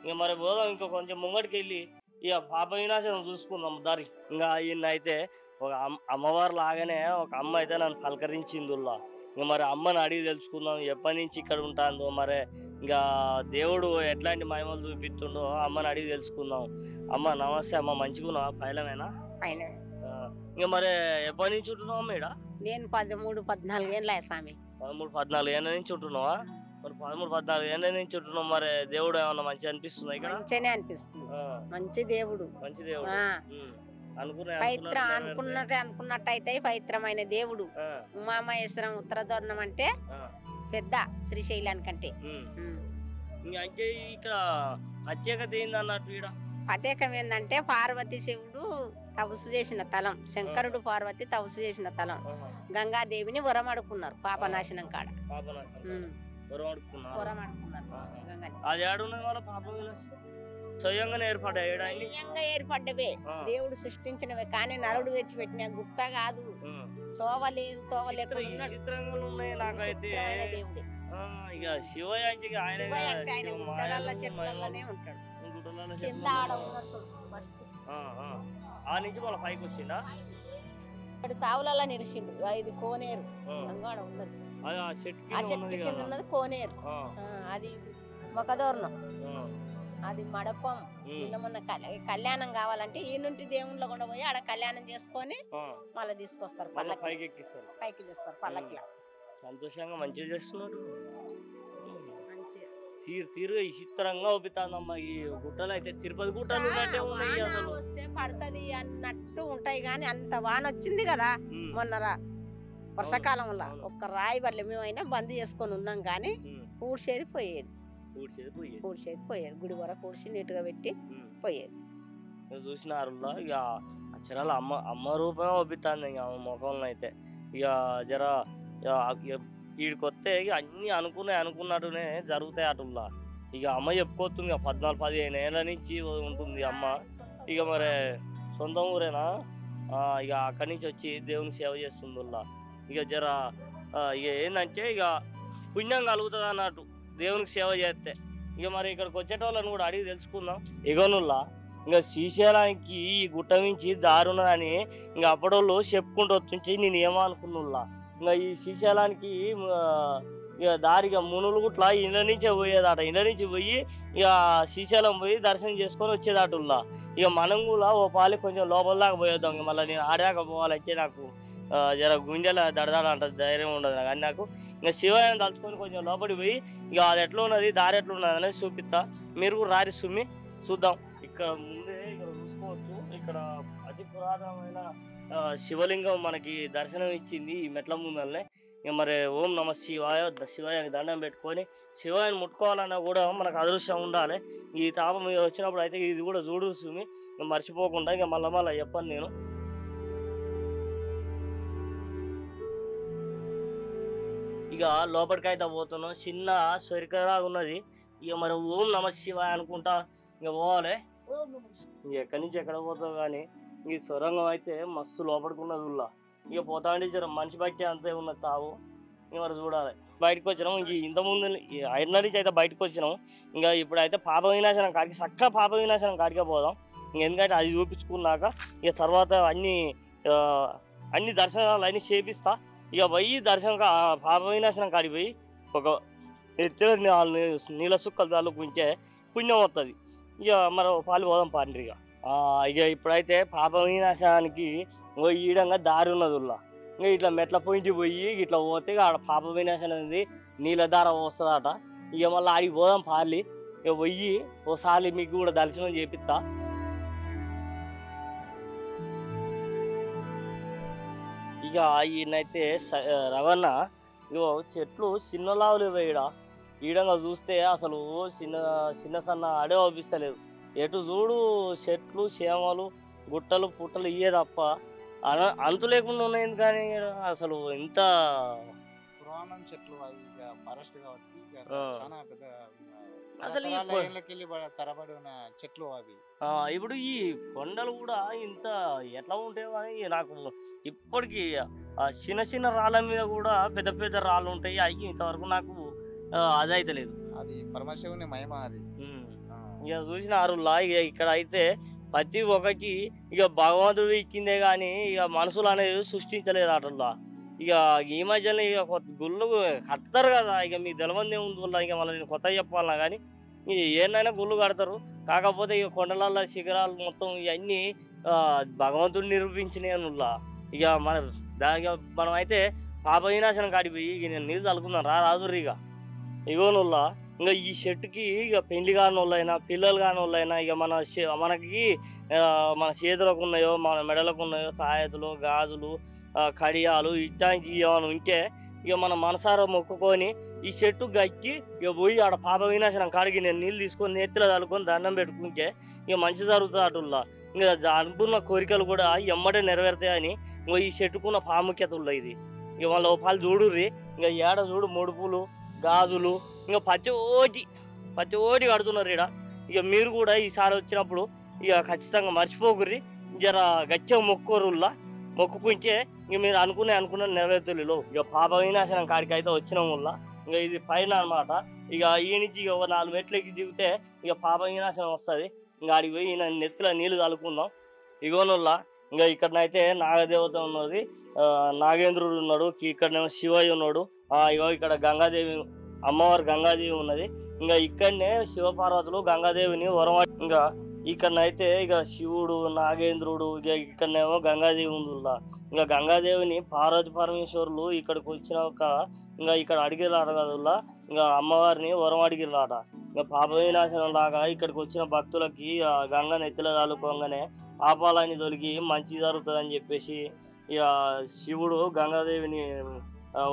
ఇక మరి పోదాం ఇంకో కొంచెం ముంగడికి వెళ్ళి ఇక పాప వినాశనం చూసుకుందాం దారి. ఇంకా ఈయన అయితే ఒక అమ్మవారు లాగానే ఒక అమ్మ అయితే నన్ను పలకరించిందిలా. ఇంకా మరి అమ్మని అడిగి తెలుసుకుందాం ఎప్పటి నుంచి ఇక్కడ ఉంటుందో, మరి ఇంకా దేవుడు ఎట్లాంటి మహిమలు చూపిస్తుండో అమ్మని అడిగి తెలుసుకుందాం. అమ్మ నమస్తే అమ్మ, మంచిగా పైలమేనా? ఇంకా మరి ఎప్పటి నుంచి ఉంటున్నావు అమ్మ ఇక్కడ? నేను 13-14 ఏళ్ళ స్వామి. 13-14 ఏళ్ళ నుంచి ఉంటున్నావా? మరి 13-14 ఏళ్ళ నుంచి ఉంటున్నావు. మరి దేవుడు ఏమన్నా మంచిగా అనిపిస్తుంది ఇక్కడ? మంచిగానే అనిపిస్తుంది. మంచి దేవుడు. మంచి దేవుడు అనుకున్నట్టయితే పవిత్రమైన దేవుడు. ఉమామహేశ్వరం ఉత్తరదోరణం అంటే పెద్ద శ్రీశైలానికంటే. అంటే ఇక్కడ ప్రత్యేకత ఏందన్నట్టు? ఇక్కడ ప్రత్యేకం ఏంటంటే పార్వతి శివుడు తపస్సు చేసిన తలం, శంకరుడు పార్వతి తపస్సు చేసిన తలం. గంగాదేవిని వరమడుకున్నారు పాపనాశనం కాడ. స్వయంగా ఏర్పడ్డవే, దేవుడు సృష్టించినవే. కానీ నరుడు తెచ్చిపెట్టిన గుట్ట కాదు. తోవలేదు, తోవలేకుండా దేవుడే. శివయ్య ఆయన గుట్టలల్ల చెట్లలోనే ఉంటాడు. కింద ఆడ ఉన్నట్టు ఫస్ట్ ఆ నుంచి మళ్ళీ పైకి వచ్చిందా? ఇక్కడ కావులలో నిలిచిండు. ఇది కోనేరు గంగాడ ఉన్నది. ఆ చెట్టు కింద ఉన్నది కోనేరు. అది మొక్కదోరణం, అది మడపం. మొన్న కళ్యాణం కావాలంటే ఈ నుండి దేవుళ్ళ కూడా పోయి ఆడ కళ్యాణం చేసుకొని మళ్ళీ తీసుకొస్తారు, పైకి ఎక్కిస్తారు, పైకి తీస్తారు పల్లకిలా. సంతోషంగా మంచిగా చేస్తున్నారు. తీరుగా విచిత్రంగా ఒప్పుతానమ్మా ఈ గుట్టలు. అయితే తిరుపతి గుట్టలు వస్తే పడుతుంది అన్నట్టు ఉంటాయి కానీ అంత వాన వచ్చింది కదా మొన్న వర్షాకాలంలో. ఒక్క రాయి వల్ల మేమైనా బంద్ చేసుకొని ఉన్నాం కానీ ఊడ్చేది పోయేది, పోయేది గుడి వరకు ఊడ్చి నీట్గా పెట్టి పోయేది. చూసినారు ఇక అక్షరాలు అమ్మ రూపమే ఒప్పుతాంది ఇక ముఖంలో. అయితే ఇక జర వీడికొస్తే ఇక అన్ని అనుకున్నట్టునే జరుగుతాయి అటుల్లా. ఇక అమ్మ చెప్పుకోవచ్చు ఇక 14-15 ఏళ్ళ నుంచి ఉంటుంది అమ్మ. ఇక మరి సొంత ఊరేనా? ఇక అక్కడి నుంచి వచ్చి దేవునికి సేవ చేస్తుందిలా. ఇక జర ఇక ఏంటంటే ఇక పుణ్యం కలుగుతుంది అన్నట్టు దేవునికి సేవ చేస్తే. ఇక మరి ఇక్కడికి వచ్చేటోళ్ళని కూడా అడిగి తెలుసుకుందాం. ఇగనుల్లా ఇంకా శ్రీశైలానికి ఈ గుట్ట నుంచి దారి ఉన్నదని ఇంకా అప్పడోళ్ళు చెప్పుకుంటూ వచ్చి నేను ఏమనుకున్నా. ఇంకా ఈ శ్రీశైలానికి ఇక దారిగా మునులు గుట్ల ఇళ్ళ నుంచే పోయేదట. ఇళ్ళ నుంచి పోయి ఇక శ్రీశైలం పోయి దర్శనం చేసుకొని వచ్చేదటుల్లా. ఇక మనం కూడా ఓ పాలి కొంచెం లోపల దాకా పోయేద్దాం. ఇక మళ్ళీ నేను ఆడాక పోవాలంటే నాకు జర గుండెల దడదాడ అంటది, ధైర్యం ఉండదు నాకు. అని నాకు ఇంకా శివాలయం తలుచుకొని కొంచెం లోపలికి పోయి ఇక అది ఎట్లా ఉన్నది, దారి ఎట్లా ఉన్నది అనేది చూపిస్తా. మీరు కూడా రారి సుమ్మి చూద్దాం. ఇక్కడ ముందే ఇక్కడ చూసుకోవచ్చు, ఇక్కడ అతి పురాతనమైన శివలింగం మనకి దర్శనం ఇచ్చింది ఈ మెట్ల ముందరనే. ఇక మరి ఓం నమ శివాయ శివాయానికి దండం పెట్టుకొని శివాయని ముట్టుకోవాలన్నా కూడా మనకు అదృష్టం ఉండాలి. ఈ తాపం వచ్చినప్పుడు అయితే ఇది కూడా చూడు సుమి, మర్చిపోకుండా ఇక మళ్ళీ చెప్పను నేను. ఇక లోపలికైతే పోతున్నాం. చిన్న స్వరికలా ఉన్నది. ఇక మరి ఓం నమ శివాయ అనుకుంటా ఇక పోవాలి. ఎక్కడి నుంచి ఎక్కడ పోతావు కానీ ఈ సొరంగం అయితే మస్తు లోపడుకున్నది ఉల్లా. ఇక పోతా అంటే జర మనిషి బట్టి అంతే ఉన్నది తావు. ఇక మరి చూడాలి. బయటకు వచ్చినాం. ఇంక ఇంతకుముందు 5 నుంచి అయితే బయటకు వచ్చినాం. ఇంకా ఇప్పుడైతే పాప వినాశనం కాడికి చక్కగా పాప వినాశనం కాడికే పోదాం. ఇంక ఎందుకంటే అది చూపించుకున్నాక ఇక తర్వాత అన్ని దర్శనాలు అన్నీ చేపిస్తా. ఇక పోయి దర్శనం పాప వినాశనం కాడికి పోయి ఒక నీళ్ళ సుక్కలు తల్లుకుంటే పుణ్యం వస్తుంది. ఇక మరి పాలు పోదాం పాండ్రి. ఇక ఇప్పుడైతే పాప వినాశనానికి ఈడంగా దారి ఉన్నది ఉల్లా. ఇంకా ఇట్లా మెట్ల పోయింటి పోయి ఇట్లా పోతే ఆడ పాప వినాశనం అనేది నీళ్ళ దార వస్తుందట. ఇక మళ్ళీ ఆడికి పోదాం పార్లి. ఇక పోయి ఓసారి మీకు కూడా దర్శనం చేపిస్తా. ఇక ఈయనైతే రవణ ఇగో చెట్లు చిన్న లావులు ఈడంగా చూస్తే అసలు చిన్న సన్న అడే అవుపిస్తలేదు. ఎటు చూడు చెట్లు చేమలు గుట్టలు పుట్టలు ఇవే తప్ప అంతు లేకుండా ఉన్నాయి. కానీ అసలు ఇంత పురాణం చెట్లు ఫారెస్ట్ కాబట్టి చాలా పెద్ద అసలు తరబడి ఉన్న చెట్లు అవి. ఇప్పుడు ఈ కొండలు కూడా ఇంత ఎట్లా ఉంటాయో అని నాకు ఇప్పటికీ చిన్న చిన్న రాళ్ళ మీద కూడా పెద్ద పెద్ద రాళ్ళు ఉంటాయి. అవి ఇంతవరకు నాకు అది అయితే లేదు. అది పరమశివుని మహిమ అది. ఇక చూసినారులా ఇక ఇక్కడ అయితే ప్రతి ఒక్కటి ఇక భగవంతుడు ఇచ్చిందే కానీ ఇక మనుషులు అనేది సృష్టించలేదు అట్లా. ఇక ఈ మధ్యలో ఇక గుళ్ళు కడతారు కదా. ఇక మీకు తెలవందే ఉంది వల్ల ఇక మళ్ళీ నేను కొత్తగా చెప్పాలన్నా కానీ ఏమైనా గుళ్ళు కడతారు. కాకపోతే ఇక కొండల శిఖరాలు మొత్తం ఇవన్నీ భగవంతుడు నిరూపించినాయి అనుల్లా. ఇక మనం అయితే పాప వినాశనం కాడిపోయి ఇక నేను నీళ్ళు తలుకున్నాను రాదుర్రి. ఇగోనుల్లా ఇంకా ఈ చెట్టుకి ఇక పెళ్లి కాని వాళ్ళైనా పిల్లలు కాని వాళ్ళైనా ఇక మనకి మన చేతులకు ఉన్నాయో మన మెడలకు ఉన్నాయో తాయతులు గాజులు కడియాలు ఇట్లాంటివి ఏమైనా ఉంటే ఇక మన మనసారా మొక్కుకొని ఈ చెట్టు గట్టి ఇక పోయి ఆడ పాప వినాశనం కాడికి నేను నీళ్ళు తీసుకొని నెత్తిలో తలుకొని దండం పెట్టుకుంటే ఇక మంచి జరుగుతుంది అటుల్లా. ఇంకా అనుకున్న కోరికలు కూడా ఎమ్మడే నెరవేరుతాయని ఇంకా ఈ చెట్టుకున్న ప్రాముఖ్యత ఉల్ల ఇది. ఇక వాళ్ళ పాలు చూడుర్రి. ఇంకా ఏడ చూడు ముడుపులు గాజులు ఇంకా ప్రతి ఓటి కడుతున్నారు ఇక్కడ. ఇక మీరు కూడా ఈసారి వచ్చినప్పుడు ఇక ఖచ్చితంగా మర్చిపోకుర్రి. జర గట్టిగా మొక్కురుల్లా. మొక్కుకుంటే ఇక మీరు అనుకున్న నెరవేర్తులు. ఇక పాప వినాశనం కాడికి అయితే వచ్చినాం వల్ల ఇక ఇది పైన అనమాట. ఇక ఈ నుంచి ఇక 4 మెట్లకి దిగితే ఇక పాప వినాశనం వస్తుంది. ఇంకా ఆడికి పోయి నెత్తిలో నీళ్ళు కలుపుకుందాం. ఇగోనుల్లా ఇంకా ఇక్కడనైతే నాగదేవత ఉన్నది, నాగేంద్రుడు ఉన్నాడు, ఇక్కడనేమో శివయ్య ఉన్నాడు. ఇగో ఇక్కడ గంగాదేవి అమ్మవారు గంగాదేవి ఉన్నది. ఇంకా ఇక్కడనే శివపార్వతులు గంగాదేవిని వరమాడి, ఇంకా ఇక్కడనైతే ఇక శివుడు నాగేంద్రుడు, ఇక ఇక్కడనేమో గంగాదేవి ఉందిలా. ఇంకా గంగాదేవిని పార్వతి పరమేశ్వరులు ఇక్కడికి వచ్చినాక ఇంకా ఇక్కడ అడిగిరాట కదల్లా, ఇంకా అమ్మవారిని వరం అడిగిరాట. ఇంకా పాప వినాశనం లాగా ఇక్కడికి వచ్చిన భక్తులకి గంగ నెత్తిలో తలుకోగానే పాపాలని తొలగి మంచి జరుగుతుందని చెప్పేసి ఇక శివుడు గంగాదేవిని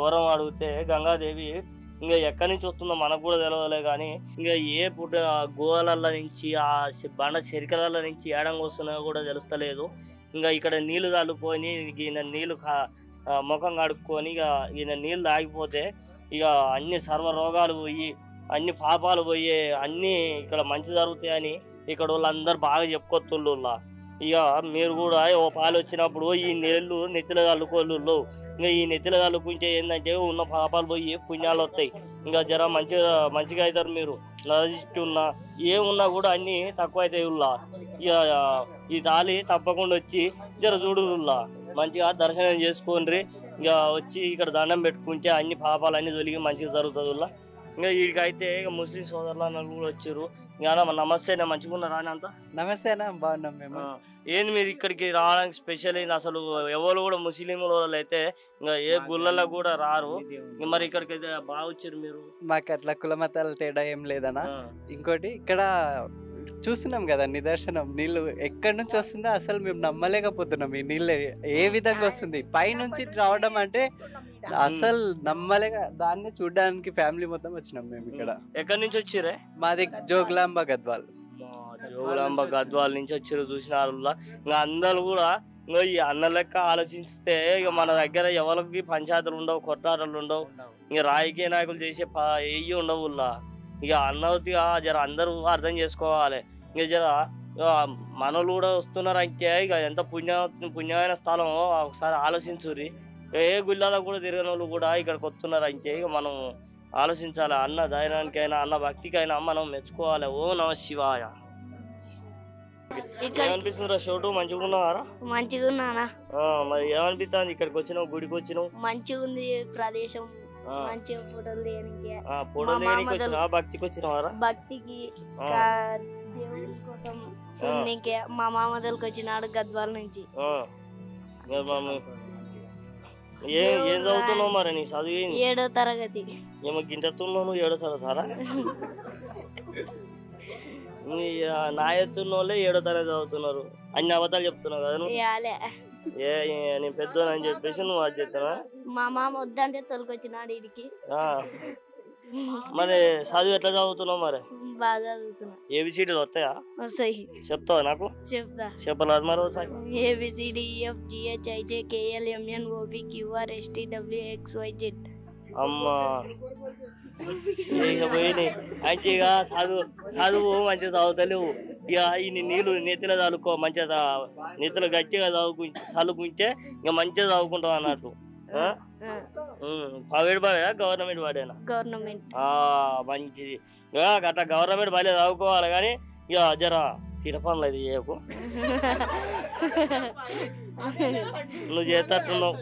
వరం అడిగితే గంగాదేవి ఇంకా ఎక్కడి నుంచి వస్తుందో మనకు కూడా తెలియలే కానీ ఇంకా ఏ పుట్ట గోవాలల్ల నుంచి ఆ బండ చెరికల నుంచి ఏడంగా వస్తున్నాయో కూడా తెలుస్తలేదు. ఇంకా ఇక్కడ నీళ్లు తల్లుకొని ఈయన నీళ్లు ముఖం కడుక్కొని ఇక ఈయన నీళ్ళు తాగిపోతే ఇక అన్ని సర్వ రోగాలు పోయి అన్ని పాపాలు పోయి అన్నీ ఇక్కడ మంచి జరుగుతాయని ఇక్కడ వాళ్ళందరూ బాగా చెప్పుకొత్తుళ్ళు. ఇక మీరు కూడా ఓ పాలు వచ్చినప్పుడు ఈ నీళ్ళు నెత్తిలో చల్లుకోళ్ళు. ఇంకా ఈ నెత్తిలో చల్లుకుంటే ఏంటంటే ఉన్న పాపాలు పోయి పుణ్యాలు వస్తాయి. ఇంకా జర మంచిగా అవుతారు. మీరు నరజిస్టు ఉన్నా ఏమున్నా కూడా అన్నీ తక్కువ అవుతాయి. ఇక ఈ తాళి తప్పకుండా వచ్చి జర చూడుల్లా మంచిగా దర్శనం చేసుకోండి. ఇక వచ్చి ఇక్కడ దండం పెట్టుకుంటే అన్ని పాపాలు అన్ని తొలిగి మంచిగా జరుగుతుంది. ఇంకా వీడికైతే ఇక ముస్లిం సోదరులు కూడా వచ్చారు. ఇంకా నమస్తే అన్న, మంచిగా ఉన్నారా అని అంతా? నమస్తే అన్న, బాగున్నాం మేము. ఏంది మీరు ఇక్కడికి రావడానికి స్పెషల్ ఏంది? అసలు ఎవరు కూడా ముస్లిం వాళ్ళు అయితే ఇంకా ఏ గుళ్ళల్లో కూడా రారు, మరి ఇక్కడికి అయితే బాగా వచ్చారు మీరు. మాకు అట్లా కుల మతాల తేడా ఏం లేదన్నా. ఇంకోటి ఇక్కడ చూస్తున్నాం కదా నిదర్శనం, నీళ్ళు ఎక్కడి నుంచి వస్తుందో అసలు మేము నమ్మలేకపోతున్నాం. ఈ నీళ్ళు ఏ విధంగా వస్తుంది పైనుంచి రావడం అంటే అసలు నమ్మలేక, దాన్ని చూడడానికి ఫ్యామిలీ మొత్తం వచ్చినాం మేము. ఇక్కడ ఎక్కడి నుంచి వచ్చిరే? మాది జోగులాంబ గద్వాల్. జోగులాంబ గద్వాల్ నుంచి వచ్చారు చూసినారు. ఇంకా అందరు కూడా ఇంకా ఈ అన్న లెక్క ఆలోచిస్తే ఇక మన దగ్గర ఎవరికి పంచాయతీలు ఉండవు, కొట్లాటలు ఉండవు, ఇక రాజకీయ నాయకులు చేసే ఏవి ఉండవు. ఇక అన్నవుతిగా జర అందరూ అర్థం చేసుకోవాలి. ఇక జర మనలు కూడా వస్తున్నారు అంటే ఇక ఎంత పుణ్యమైన స్థలం ఒకసారి ఆలోచించురి. ఏ గుళ్ళలో కూడా తిరిగిన వాళ్ళు కూడా ఇక్కడికి వస్తున్నారు అంటే ఇక మనం ఆలోచించాలి. అన్న ధైర్యానికైనా అన్న భక్తికైనా మనం మెచ్చుకోవాలి. ఓ నమ శివాయ. ఏమనిపిస్తుంది రా షోటు? మంచిగా ఉన్నారా? మంచిగా ఉన్నానా. మరి ఏమనిపిస్తుంది ఇక్కడికి వచ్చినావు, గుడికి వచ్చినావు? మంచిగా ఉంది ప్రదేశం, మంచిగా ఫోటోలు దిగడానికి. ఫోటోలు దిగడానికి వచ్చినా, భక్తికి వచ్చినావారా? భక్తికి దేవుడి కోసం సున్నికి మా మామదలకి వచ్చినాడు గద్వాల నుంచి. ఏం చదువుతున్నావు మరి? నీ చదువు 7వ తరగతి. ఏమో గింటతున్నావు? 7వ తరగతారా? నా ఎత్తున్నోళ్ళే 7వ తరగతి చదువుతున్నారు. అన్ని అబద్ధాలు చెప్తున్నావు కదా నువ్వు. నేను పెద్దోనని చెప్పేసి నువ్వు అది చెప్తావా? మా మామ వద్దంటే తొలకొచ్చినాడు ఇడికి. మరి చదువు ఎట్లా చదువుతున్నావు మరి? బాగా చదువుతున్నా. ఏబిసిడీలు వస్తాయా? వస్తాయి. చెప్తావా నాకు? చెప్తా. చెప్పలేదు మరి ఒకసారి. ABCDEFGHIJKLMNOPQRSTWXYZ. అమ్మా పోయినాయి అంటే ఇక చదువు మంచిగా చదువుతలేవు. ఇక ఈ నీళ్ళు నెత్తిలో చదువుకో, మంచిగా నెత్తిలో గట్టిగా చదువుకుంటే ఇక మంచిగా చదువుకుంటావు అన్నట్టు. ప్రైవేట్ బాడేనా గవర్నమెంట్ బాడేనా? గవర్నమెంట్. మంచిది. ఇక అట్లా గవర్నమెంట్ బాగా చదువుకోవాలి కానీ ఇక జర తిరపనులు అయితే చేయకు. నువ్వు చేస్తట్టున్నావు.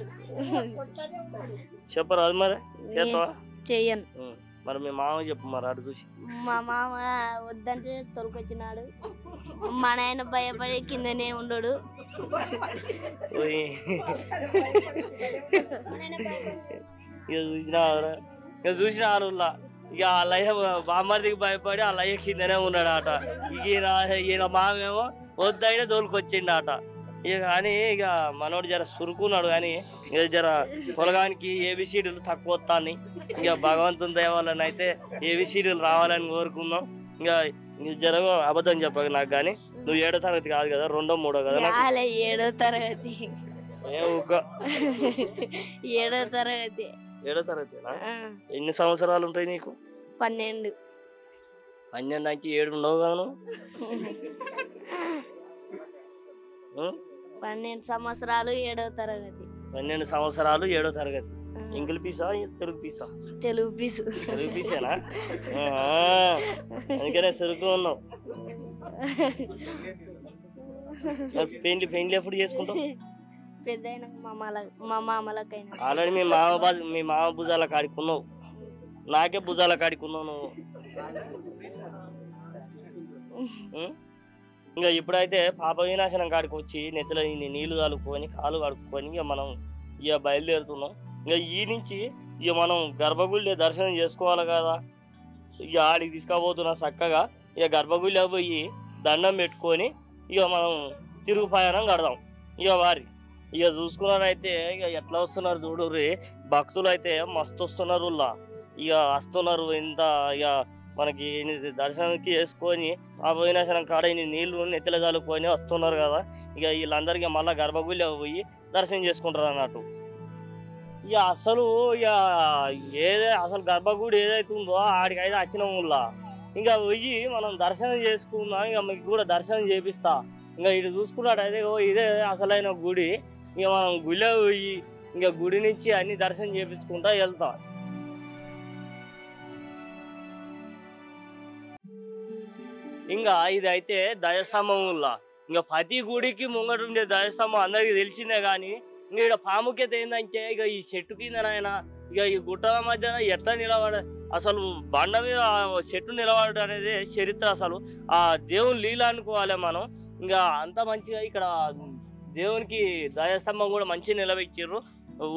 చెప్పరాదు మరి? చేస్తావా? చెయ్యను. మరి మీ మామ చెప్పు మరి అటు చూసి. మా మామ వద్దంటే తొలకొచ్చినాడు. మా నాయన భయపడి కిందనే ఉండడు. ఇక చూసిన వాళ్ళ ఇక అల్లయ్య బామ్మర్దికి భయపడి అల్లయ్య కిందనే ఉన్నాడట. ఈయన మామేమో వద్దైనా తోలుకొచ్చిండట. ఇక కానీ ఇక మనోడు జర సురుకున్నాడు కానీ ఇక జర పొలగానికి ఏబిసిడీలు తక్కువ వస్తాయి. ఇక భగవంతుని దయ వలన అయితే ఏబిసిడీలు రావాలని కోరుకుందాం. ఇక జర అబద్ధం చెప్పక నాకు. కానీ నువ్వు 7వ తరగతి కాదు కదా, 2వ 3వ కదా? 7వ తరగతి. 7వ తరగతి. 7వ తరగతినా? ఎన్ని సంవత్సరాలు ఉంటాయి నీకు? 12. 12 నుంచి 7 ఉండవు కదా నువ్వు? 12 సంవత్సరాలు 7వ తరగతి. 12 సంవత్సరాలు 7వ తరగతి. ఇంగ్లీష్ పీసా తెలుగు పీసా? తెలుగు పీసు. తెలుగు పీసేనా? అందుకనే సురుకు ఉన్నావు. పెళ్లి ఎప్పుడు చేసుకుంటావు? పెద్ద మా మామలకైనా ఆల్రెడీ మీ మామ భుజాల కాడికున్నావు, నాకే భుజాల కాడికున్నావు నువ్వు. ఇంకా ఇప్పుడైతే పాప వినాశనం కాడికి వచ్చి నెత్తిలో నీళ్లు కలుపుకొని కాలు కడుక్కొని ఇక మనం ఇక బయలుదేరుతున్నాం. ఇంకా ఈ నుంచి ఇక మనం గర్భగుడి దర్శనం చేసుకోవాలి కదా. ఇక ఆడికి తీసుకుపోతున్నా చక్కగా. ఇక గర్భగుడిలో పోయి దండం పెట్టుకొని ఇక మనం తిరుగు ప్రయాణం కడదాం. ఇక చూసుకున్నారైతే ఇక ఎట్లా వస్తున్నారు చూడుర్రి, భక్తులు అయితే మస్తు వస్తున్నారు. ఇక వస్తున్నారు ఇంత ఇక మనకి దర్శనానికి చేసుకొని ఆ వినాశనం కాడ నీళ్లు నెత్తిల చల్లుకొని వస్తున్నారు కదా. ఇక వీళ్ళందరికీ మళ్ళీ గర్భగుడిలో పోయి దర్శనం చేసుకుంటారు అన్నట్టు. ఇక అసలు గర్భగుడి ఏదైతుందో ఆడికైతే వచ్చిన ఊళ్ళ ఇంకా పోయి మనం దర్శనం చేసుకుందాం. ఇక మీకు కూడా దర్శనం చేపిస్తా. ఇంకా ఇటు చూసుకున్నట్టయితే ఇదే అసలైన గుడి. ఇక మనం గుడిలో పోయి ఇంకా గుడి నుంచి అన్ని దర్శనం చేపించుకుంటా వెళ్తాం. ఇంకా ఇది అయితే ధ్వజస్తంభం ఊళ్ళ. ఇంకా ప్రతి గుడికి ముంగట ఉండే ధ్వజస్తంభం అందరికి తెలిసిందే. కానీ ఇంకా ఇక్కడ ప్రాముఖ్యత ఏంటంటే ఇక ఈ చెట్టు కిందనైనా ఇక ఈ గుట్టల మధ్యన ఎట్లా అసలు బండ మీద చెట్టు నిలబడడం అనేది చరిత్ర. అసలు ఆ దేవుని లీల అనుకోవాలి మనం. ఇంకా అంత మంచిగా ఇక్కడ దేవునికి ధ్వజస్తంభం కూడా మంచిగా నిలబెట్టిర్రు.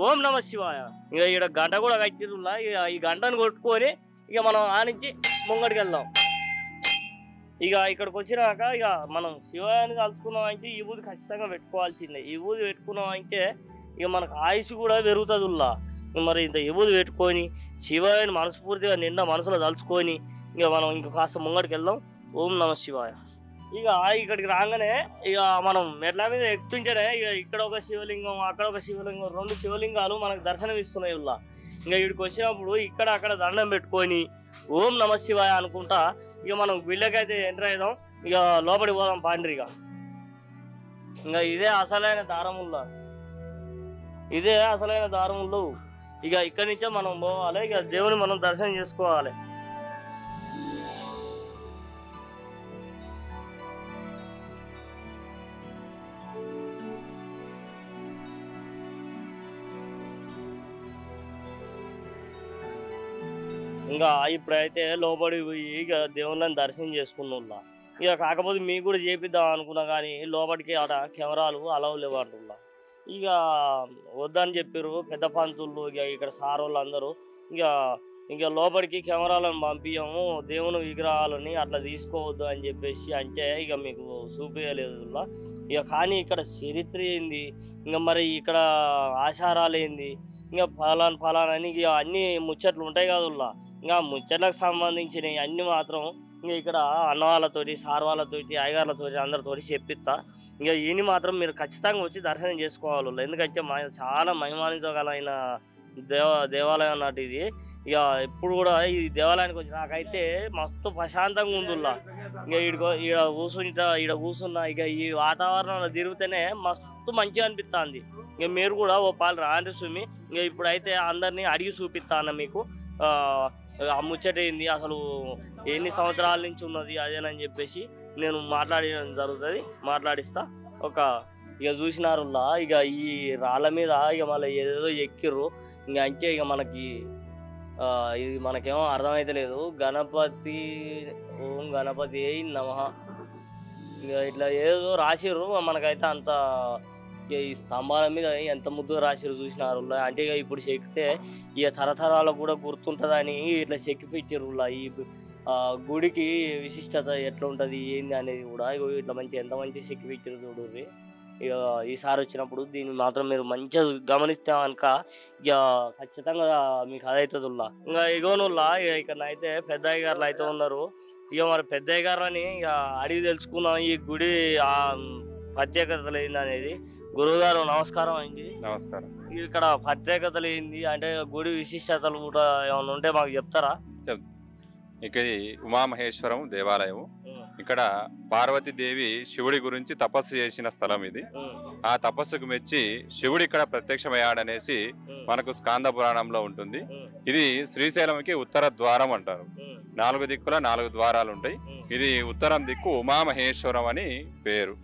ఓం నమ శివాయ. ఇక ఇక్కడ గంట కూడా కట్టిర్రు. ఇక ఈ గంటను కొట్టుకొని ఇక మనం ఆ నుంచి ముంగడికి వెళ్దాం. ఇక ఇక్కడికి వచ్చినాక ఇక మనం శివాన్ని కలుసుకున్నాం అంటే ఈ ఊది ఖచ్చితంగా పెట్టుకోవాల్సిందే. ఈ ఊది పెట్టుకున్నాం అంటే ఇక మనకు ఆయుష్ కూడా పెరుగుతుంది. మరి ఇంత ఎబుది పెట్టుకొని శివాయని మనస్ఫూర్తిగా నిండా మనసులో తలుచుకొని ఇక మనం ఇంక కాస్త ముంగడికి వెళ్దాం. ఓం నమ శివాయ. ఇక ఇక్కడికి రాగానే ఇక మనం మెట్ల మీద ఎక్కుతుంటేనే ఇక ఇక్కడ ఒక శివలింగం అక్కడ ఒక శివలింగం, 2 శివలింగాలు మనకు దర్శనం ఇస్తున్నాయి. ఇంకా ఇక్కడికి వచ్చినప్పుడు ఇక్కడ అక్కడ దండం పెట్టుకొని ఓం నమ శివాయ అనుకుంటా ఇక మనం గుళ్ళకైతే ఎంటర్ అవుదాం. ఇక లోపలికి పోదాం పాండ్రిగా. ఇంకా ఇదే అసలైన దారములు. ఇక ఇక్కడి నుంచే మనం పోవాలి. ఇక దేవుని మనం దర్శనం చేసుకోవాలి. ఇంకా ఇప్పుడైతే లోపలికి పోయి ఇక దేవుళ్ళని దర్శనం చేసుకున్నా. ఇక కాకపోతే మీకు కూడా చేపిద్దాం అనుకున్నా కానీ లోపలికి ఆడ కెమెరాలు అలవ్ లేవంటున్నా. ఇక వద్దని చెప్పారు పెద్ద పంతులు. ఇక ఇక్కడ సార్ వాళ్ళు అందరూ ఇక లోపలికి కెమెరాలను పంపించము, దేవుని విగ్రహాలని అట్లా తీసుకోవద్దు అని చెప్పేసి అంటే ఇక మీకు చూపించలేదు. ఇక కానీ ఇక్కడ చరిత్ర ఏంది, ఇంకా మరి ఇక్కడ ఆచారాలు ఏంది, ఇంకా ఫలానని ఇక అన్ని ముచ్చట్లు ఉంటాయి కదా. ఇంకా ముచ్చట్లకు సంబంధించినవి అన్ని మాత్రం ఇంకా ఇక్కడ అన్న వాళ్ళతోటి సార్ వాళ్ళతోటి అయ్యగారులతోటి అందరితోటి చెప్పిస్తా. ఇంకా ఈయన మాత్రం మీరు ఖచ్చితంగా వచ్చి దర్శనం చేసుకోవాలి. ఎందుకంటే చాలా మహిమానితగలైన దేవాలయం అన్నట్టు ఇది. ఇక ఇప్పుడు కూడా ఈ దేవాలయానికి వచ్చి నాకైతే మస్తు ప్రశాంతంగా ఉందిలా. ఇంకా ఈడ కూర్చున్నా ఇక ఈ వాతావరణంలో తిరిగితేనే మస్తు మంచిగా అనిపిస్తుంది. ఇక మీరు కూడా ఓ పాలు రాండి సుమి. ఇక ఇప్పుడైతే అందరినీ అడిగి చూపిస్తాను మీకు ఆ ముచ్చట ఏంది, అసలు ఎన్ని సంవత్సరాల నుంచి ఉన్నది అదేనని చెప్పేసి నేను మాట్లాడడం జరుగుతుంది. మాట్లాడిస్తా. ఇక చూసినారులా ఇక ఈ రాళ్ళ మీద ఇక మళ్ళీ ఏదేదో ఎక్కిర్రు. ఇంకా అంటే ఇక మనకి ఇది మనకేమో అర్థమైతే లేదు. గణపతి ఓం గణపతి నమః ఇక ఇట్లా ఏదో రాసిర్రు. మనకైతే అంత ఈ స్తంభాల మీద ఎంత ముద్దుగా రాసిర్రు చూసినారు. అంటే ఇక ఇప్పుడు చెక్కితే ఇక తరతరాలకు కూడా గుర్తుంటుందని ఇట్లా చెక్కి పెట్టిర్రు. ఈ గుడికి విశిష్టత ఎట్లా ఉంటుంది ఏంది అనేది కూడా ఇట్లా ఎంత మంచి చెక్కి పెట్టిర్రు చూడుర్రి. ఇక ఈసారి వచ్చినప్పుడు దీన్ని మాత్రం మీరు మంచిగా గమనిస్తే కనుక ఇక ఖచ్చితంగా మీకు అదవుతుందిలా. ఇంకా ఇగోనుల్లా ఇక్కడ అయితే పెద్దయ్య గారులు అయితే ఉన్నారు. ఇక మరి పెద్దయ్య గారు అని ఇక అడిగి తెలుసుకున్నాం ఈ గుడి ప్రత్యేకతలు ఏంది అనేది. గురువు గారు నమస్కారం అండి. నమస్కారం. ఇక్కడ ప్రత్యేకతలు ఏంది అంటే గుడి విశిష్టతలు కూడా ఏమైనా ఉంటే మాకు చెప్తారా? ఇక్కడ ఉమామహేశ్వరం దేవాలయం. ఇక్కడ పార్వతీదేవి శివుడి గురించి తపస్సు చేసిన స్థలం ఇది. ఆ తపస్సుకు మెచ్చి శివుడు ఇక్కడ ప్రత్యక్షమయ్యాడనేసి మనకు స్కాంద పురాణంలో ఉంటుంది. ఇది శ్రీశైలంకి ఉత్తర ద్వారం అంటారు. 4 దిక్కుల 4 ద్వారాలు ఉంటాయి. ఇది ఉత్తరం దిక్కు ఉమామహేశ్వరం అని పేరు.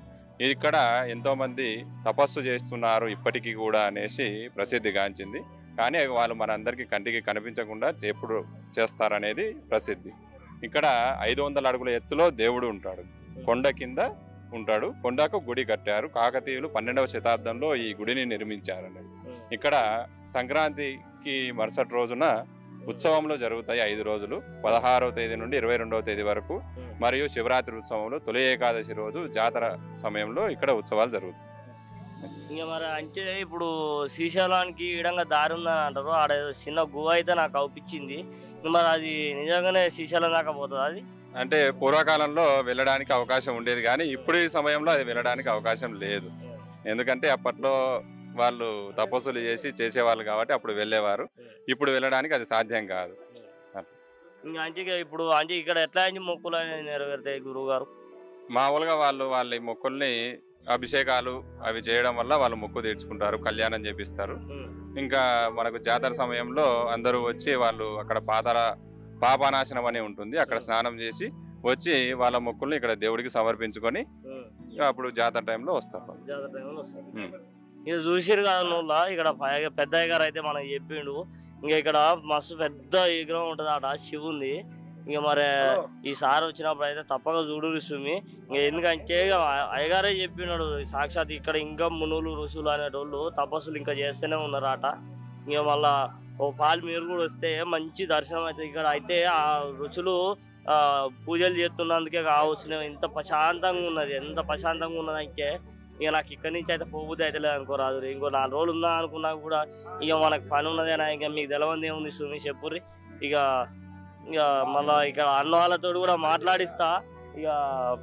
ఇక్కడ ఎంతోమంది తపస్సు చేస్తున్నారు ఇప్పటికీ కూడా అనేసి ప్రసిద్ధిగాంచింది. కానీ వాళ్ళు మనందరికీ కంటికి కనిపించకుండా ఎప్పుడు చేస్తారనేది ప్రసిద్ధి. ఇక్కడ 500 అడుగుల ఎత్తులో దేవుడు ఉంటాడు, కొండ కింద ఉంటాడు. కొండకు గుడి కట్టారు. కాకతీయులు 12వ శతాబ్దంలో ఈ గుడిని నిర్మించారు అనేది. ఇక్కడ సంక్రాంతికి మరుసటి రోజున ఉత్సవంలో జరుగుతాయి 5 రోజులు, 16వ తేదీ నుండి 22వ తేదీ వరకు. మరియు శివరాత్రి ఉత్సవంలో తొలి ఏకాదశి రోజు జాతర సమయంలో ఇక్కడ ఉత్సవాలు జరుగుతాయి. ఇంకా మరి అంటే ఇప్పుడు శ్రీశైలానికి ఇడంగా దారి ఉందని అంటారు. ఆడ చిన్న గుహ అయితే నాకు అవుపించింది. మరి అది నిజంగానే శ్రీశైలం దాకా పోతుంది? అది అంటే పూర్వకాలంలో వెళ్ళడానికి అవకాశం ఉండేది, కానీ ఇప్పుడు ఈ సమయంలో అది వెళ్ళడానికి అవకాశం లేదు. ఎందుకంటే అప్పట్లో వాళ్ళు తపస్సులు చేసేవాళ్ళు కాబట్టి అప్పుడు వెళ్ళేవారు. ఇప్పుడు వెళ్ళడానికి అది సాధ్యం కాదు. ఇంకా అంటే ఇప్పుడు అంటే ఇక్కడ ఎట్లా మొక్కులు నెరవేరుతాయి గురువు గారు? మామూలుగా వాళ్ళ మొక్కుల్ని అభిషేకాలు అవి చేయడం వల్ల వాళ్ళు మొక్కు తీర్చుకుంటారు, కళ్యాణం చేపిస్తారు. ఇంకా మనకు జాతర సమయంలో అందరూ వచ్చి వాళ్ళు అక్కడ పాపనాశనం అని ఉంటుంది, అక్కడ స్నానం చేసి వచ్చి వాళ్ళ మొక్కుల్ని ఇక్కడ దేవుడికి సమర్పించుకొని అప్పుడు జాతర టైంలో వస్తారు. ఇక చూసిరు కదా నువ్వు, ఇక్కడ పెద్దయ్య గారు అయితే మనకు చెప్పిండు. ఇంకా ఇక్కడ మస్తు పెద్ద విగ్రహం ఉంటుంది అట, శివుంది. ఇంకా మరి ఈసారి వచ్చినప్పుడు అయితే తప్పక చూడు సుమి. ఇంకా ఎందుకంటే అయ్యగారే చెప్పినాడు సాక్షాత్ ఇక్కడ ఇంకా మునులు ఋషులు అనేటోళ్ళు తపస్సులు ఇంకా చేస్తూనే ఉన్నారు అట. ఇంకా మళ్ళా ఓ పాలు మీరు కూడా వస్తే మంచి దర్శనం అవుతుంది. ఇక్కడ అయితే ఆ ఋషులు పూజలు చేస్తున్నందుకే కావచ్చిన ఇంత ప్రశాంతంగా ఉన్నది. ఎంత ప్రశాంతంగా ఉన్నది అంటే ఇక నాకు ఇక్కడి నుంచి అయితే పోబుద్ది అయితే లేదు అనుకోరాదు. ఇంకో 4 రోజులు ఉందా అనుకున్నా కూడా ఇక మనకు పని ఉన్నదేనా, ఇంకా మీకు తెలవంది ఏముంది సుమి చెప్పుర్రి. ఇక మళ్ళా ఇక్కడ అన్న వాళ్ళతో కూడా మాట్లాడిస్తా. ఇక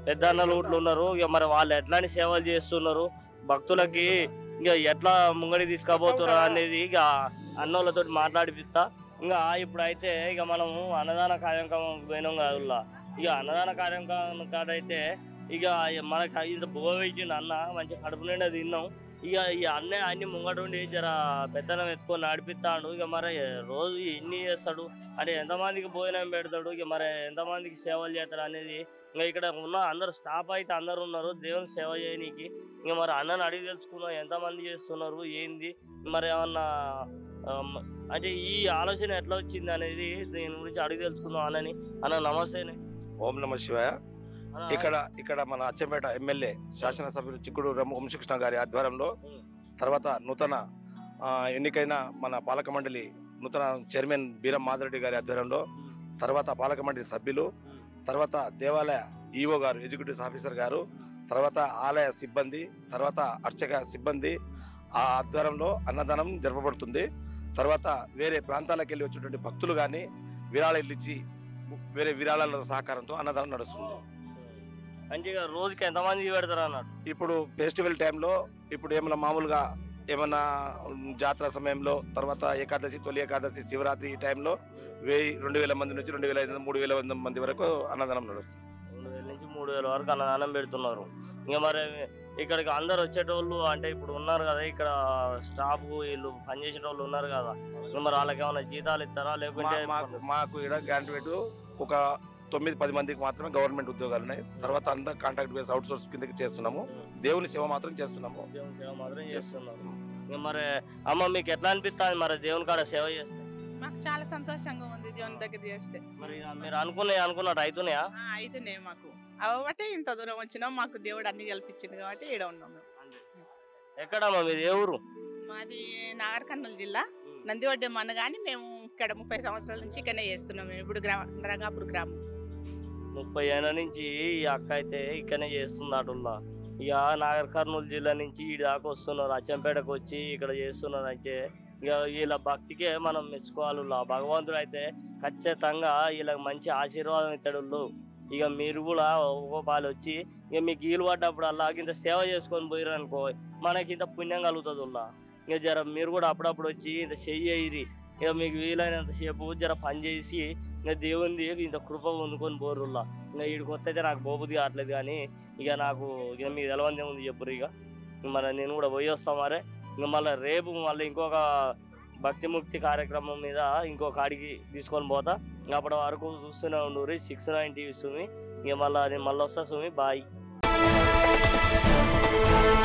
పెద్ద అన్నలు ఊట్లు ఉన్నారు, ఇక మరి వాళ్ళు ఎట్లాంటి సేవలు చేస్తున్నారు, భక్తులకి ఇక ఎట్లా ముంగడి తీసుకుపోతున్నారు అనేది ఇక అన్నోళ్ళతో మాట్లాడిపిస్తా. ఇంకా ఇప్పుడైతే ఇక మనము అన్నదాన కార్యక్రమం పోయినాం కాదుల్లా. ఇక అన్నదాన కార్యక్రమం కాడైతే ఇక మనకు ఇంత బువ్వ వేసిండు అన్న, మంచి కడుపు నిండా తిన్నాం. ఇక ఈ అన్ని ముంగటుండి జర పెత్తనం ఎత్తుకొని నడిపిస్తాడు. ఇక మరి రోజు ఎన్ని చేస్తాడు అంటే ఎంతమందికి భోజనం పెడతాడు, ఇక మరి ఎంతమందికి సేవలు చేస్తాడు అనేది. ఇంకా ఇక్కడ ఉన్న అందరు స్టాఫ్ అయితే అందరు ఉన్నారు దేవుని సేవ చేయనీకి. ఇంకా మరి అన్నని అడిగి తెలుసుకున్నాం ఎంతమంది చేస్తున్నారు ఏంది, మరి ఏమన్నా అంటే ఈ ఆలోచన ఎట్లా వచ్చింది అనేది దీని గురించి అడిగి తెలుసుకుందాం అన్నని. అన్న నమస్తేనే. ఓం నమ శివాయ. ఇక్కడ మన అచ్చంపేట ఎమ్మెల్యే శాసనసభ్యులు చిక్కుడు వంశకృష్ణ గారి ఆధ్వర్యంలో, తర్వాత నూతన ఎన్నికైన మన పాలక మండలి నూతన చైర్మన్ బీరం మాధరెడ్డి గారి ఆధ్వర్యంలో, తర్వాత పాలక మండలి సభ్యులు, తర్వాత దేవాలయ ఈఓ గారు, ఎగ్జిక్యూటివ్ ఆఫీసర్ గారు, తర్వాత ఆలయ సిబ్బంది, తర్వాత అర్చక సిబ్బంది ఆ ఆధ్వర్యంలో అన్నదానం జరపబడుతుంది. తర్వాత వేరే ప్రాంతాలకు వెళ్ళి వచ్చినటువంటి భక్తులు కానీ విరాళాలు ఇచ్చి వేరే విరాళాల సహకారంతో అన్నదానం నడుస్తుంది. అంటే రోజుకి ఎంతమంది పెడతారు అన్నాడు? ఇప్పుడు ఫెస్టివల్ టైంలో ఇప్పుడు ఏమైనా మామూలుగా ఏమన్నా జాతర సమయంలో, తర్వాత ఏకాదశి, తొలి ఏకాదశి, శివరాత్రి ఈ టైంలో 2000 మంది నుంచి 2500 3000 మంది వరకు అన్నదానం నడుస్తుంది. 2000 నుంచి 3000 వరకు అన్నదానం పెడుతున్నారు. ఇంకా మరి ఇక్కడికి అందరు వచ్చేటోళ్ళు అంటే ఇప్పుడు ఉన్నారు కదా ఇక్కడ స్టాఫ్ వీళ్ళు పనిచేసే వాళ్ళు ఉన్నారు కదా, మరి వాళ్ళకి ఏమైనా జీతాలు ఇస్తారా లేకుంటే? మాకు ఇక్కడ గ్రాంట్వేట్ ఒక 9-10 మందికి మాత్రమే గవర్నమెంట్ ఉద్యోగాలు ఉన్నాయి. తర్వాత అందరు కాంట్రాక్ట్ బేస్ అవుట్ సోర్స్ కిందకి చేస్తున్నాము. దేవుని సేవ మాత్రం చేస్తున్నాము. దేవుని సేవ మాత్రం చేస్తున్నాము. మరి అమ్మ మీకు ఎట్లా అనిపిస్తుంది మరి దేవుని కాడ సేవ చేస్తే? మాకు చాలా సంతోషంగా ఉంది దేవుని దగ్గర చేస్తే. మరి మీరు అనుకున్నట్టు అవుతున్నాయా? అవుతున్నాయి మాకు. అవబట్టే ఇంత దూరం వచ్చినాం. మాకు దేవుడు అన్ని కల్పించింది కాబట్టి ఈడ ఉన్నాం. ఎక్కడమ్మా మీది? ఏ ఊరు? మాది నాగర్ కర్నూలు జిల్లా నందివడ్డం అన్న. కానీ మేము ఇక్కడ 30 సంవత్సరాల నుంచి ఇక్కడనే చేస్తున్నాం. మేము ఇప్పుడు రంగాపూర్ గ్రామం. 30 ఏళ్ళ నుంచి ఈ అక్క అయితే ఇక్కడనే చేస్తుంది అటుల్లా. ఇక నాగర్ కర్నూలు జిల్లా నుంచి ఈ దాకా వస్తున్నారు, అచ్చంపేటకు వచ్చి ఇక్కడ చేస్తున్నారు. అంటే ఇక వీళ్ళ భక్తికే మనం మెచ్చుకోవాలి. భగవంతుడు అయితే ఖచ్చితంగా వీళ్ళకి మంచి ఆశీర్వాదం ఇస్తాడు. ఇక మీరు కూడా ఒక్కో పాలు వచ్చి ఇక మీకు వీలు పడ్డప్పుడు అలా ఇంత సేవ చేసుకొని పోయారు అనుకో మనకి ఇంత పుణ్యం కలుగుతుంది. ఇక జర మీరు కూడా అప్పుడప్పుడు వచ్చి ఇంత చెయ్యి ఇక మీకు వీలైనంత సేపు జర పని చేసి ఇంకా దేవుంది ఇంత కృప పొందుకొని పోరుల్లా. ఇంకా వీడికి వస్తే నాకు పోబుద్ది కావట్లేదు. కానీ ఇక నాకు ఇక మీకు తెలవంది ఏముంది చెప్పురు. ఇక మరి నేను కూడా పోయి వస్తాం. మరే ఇంకా మళ్ళీ రేపు మళ్ళీ ఇంకొక భక్తి ముక్తి కార్యక్రమం మీద ఇంకొక కాడికి తీసుకొని పోతా. అప్పటి వరకు చూస్తూనే ఉండు 6 9 టీవీ సుమి. ఇక మళ్ళీ నేను మళ్ళీ వస్తా సుమి. బాయ్. Thank you.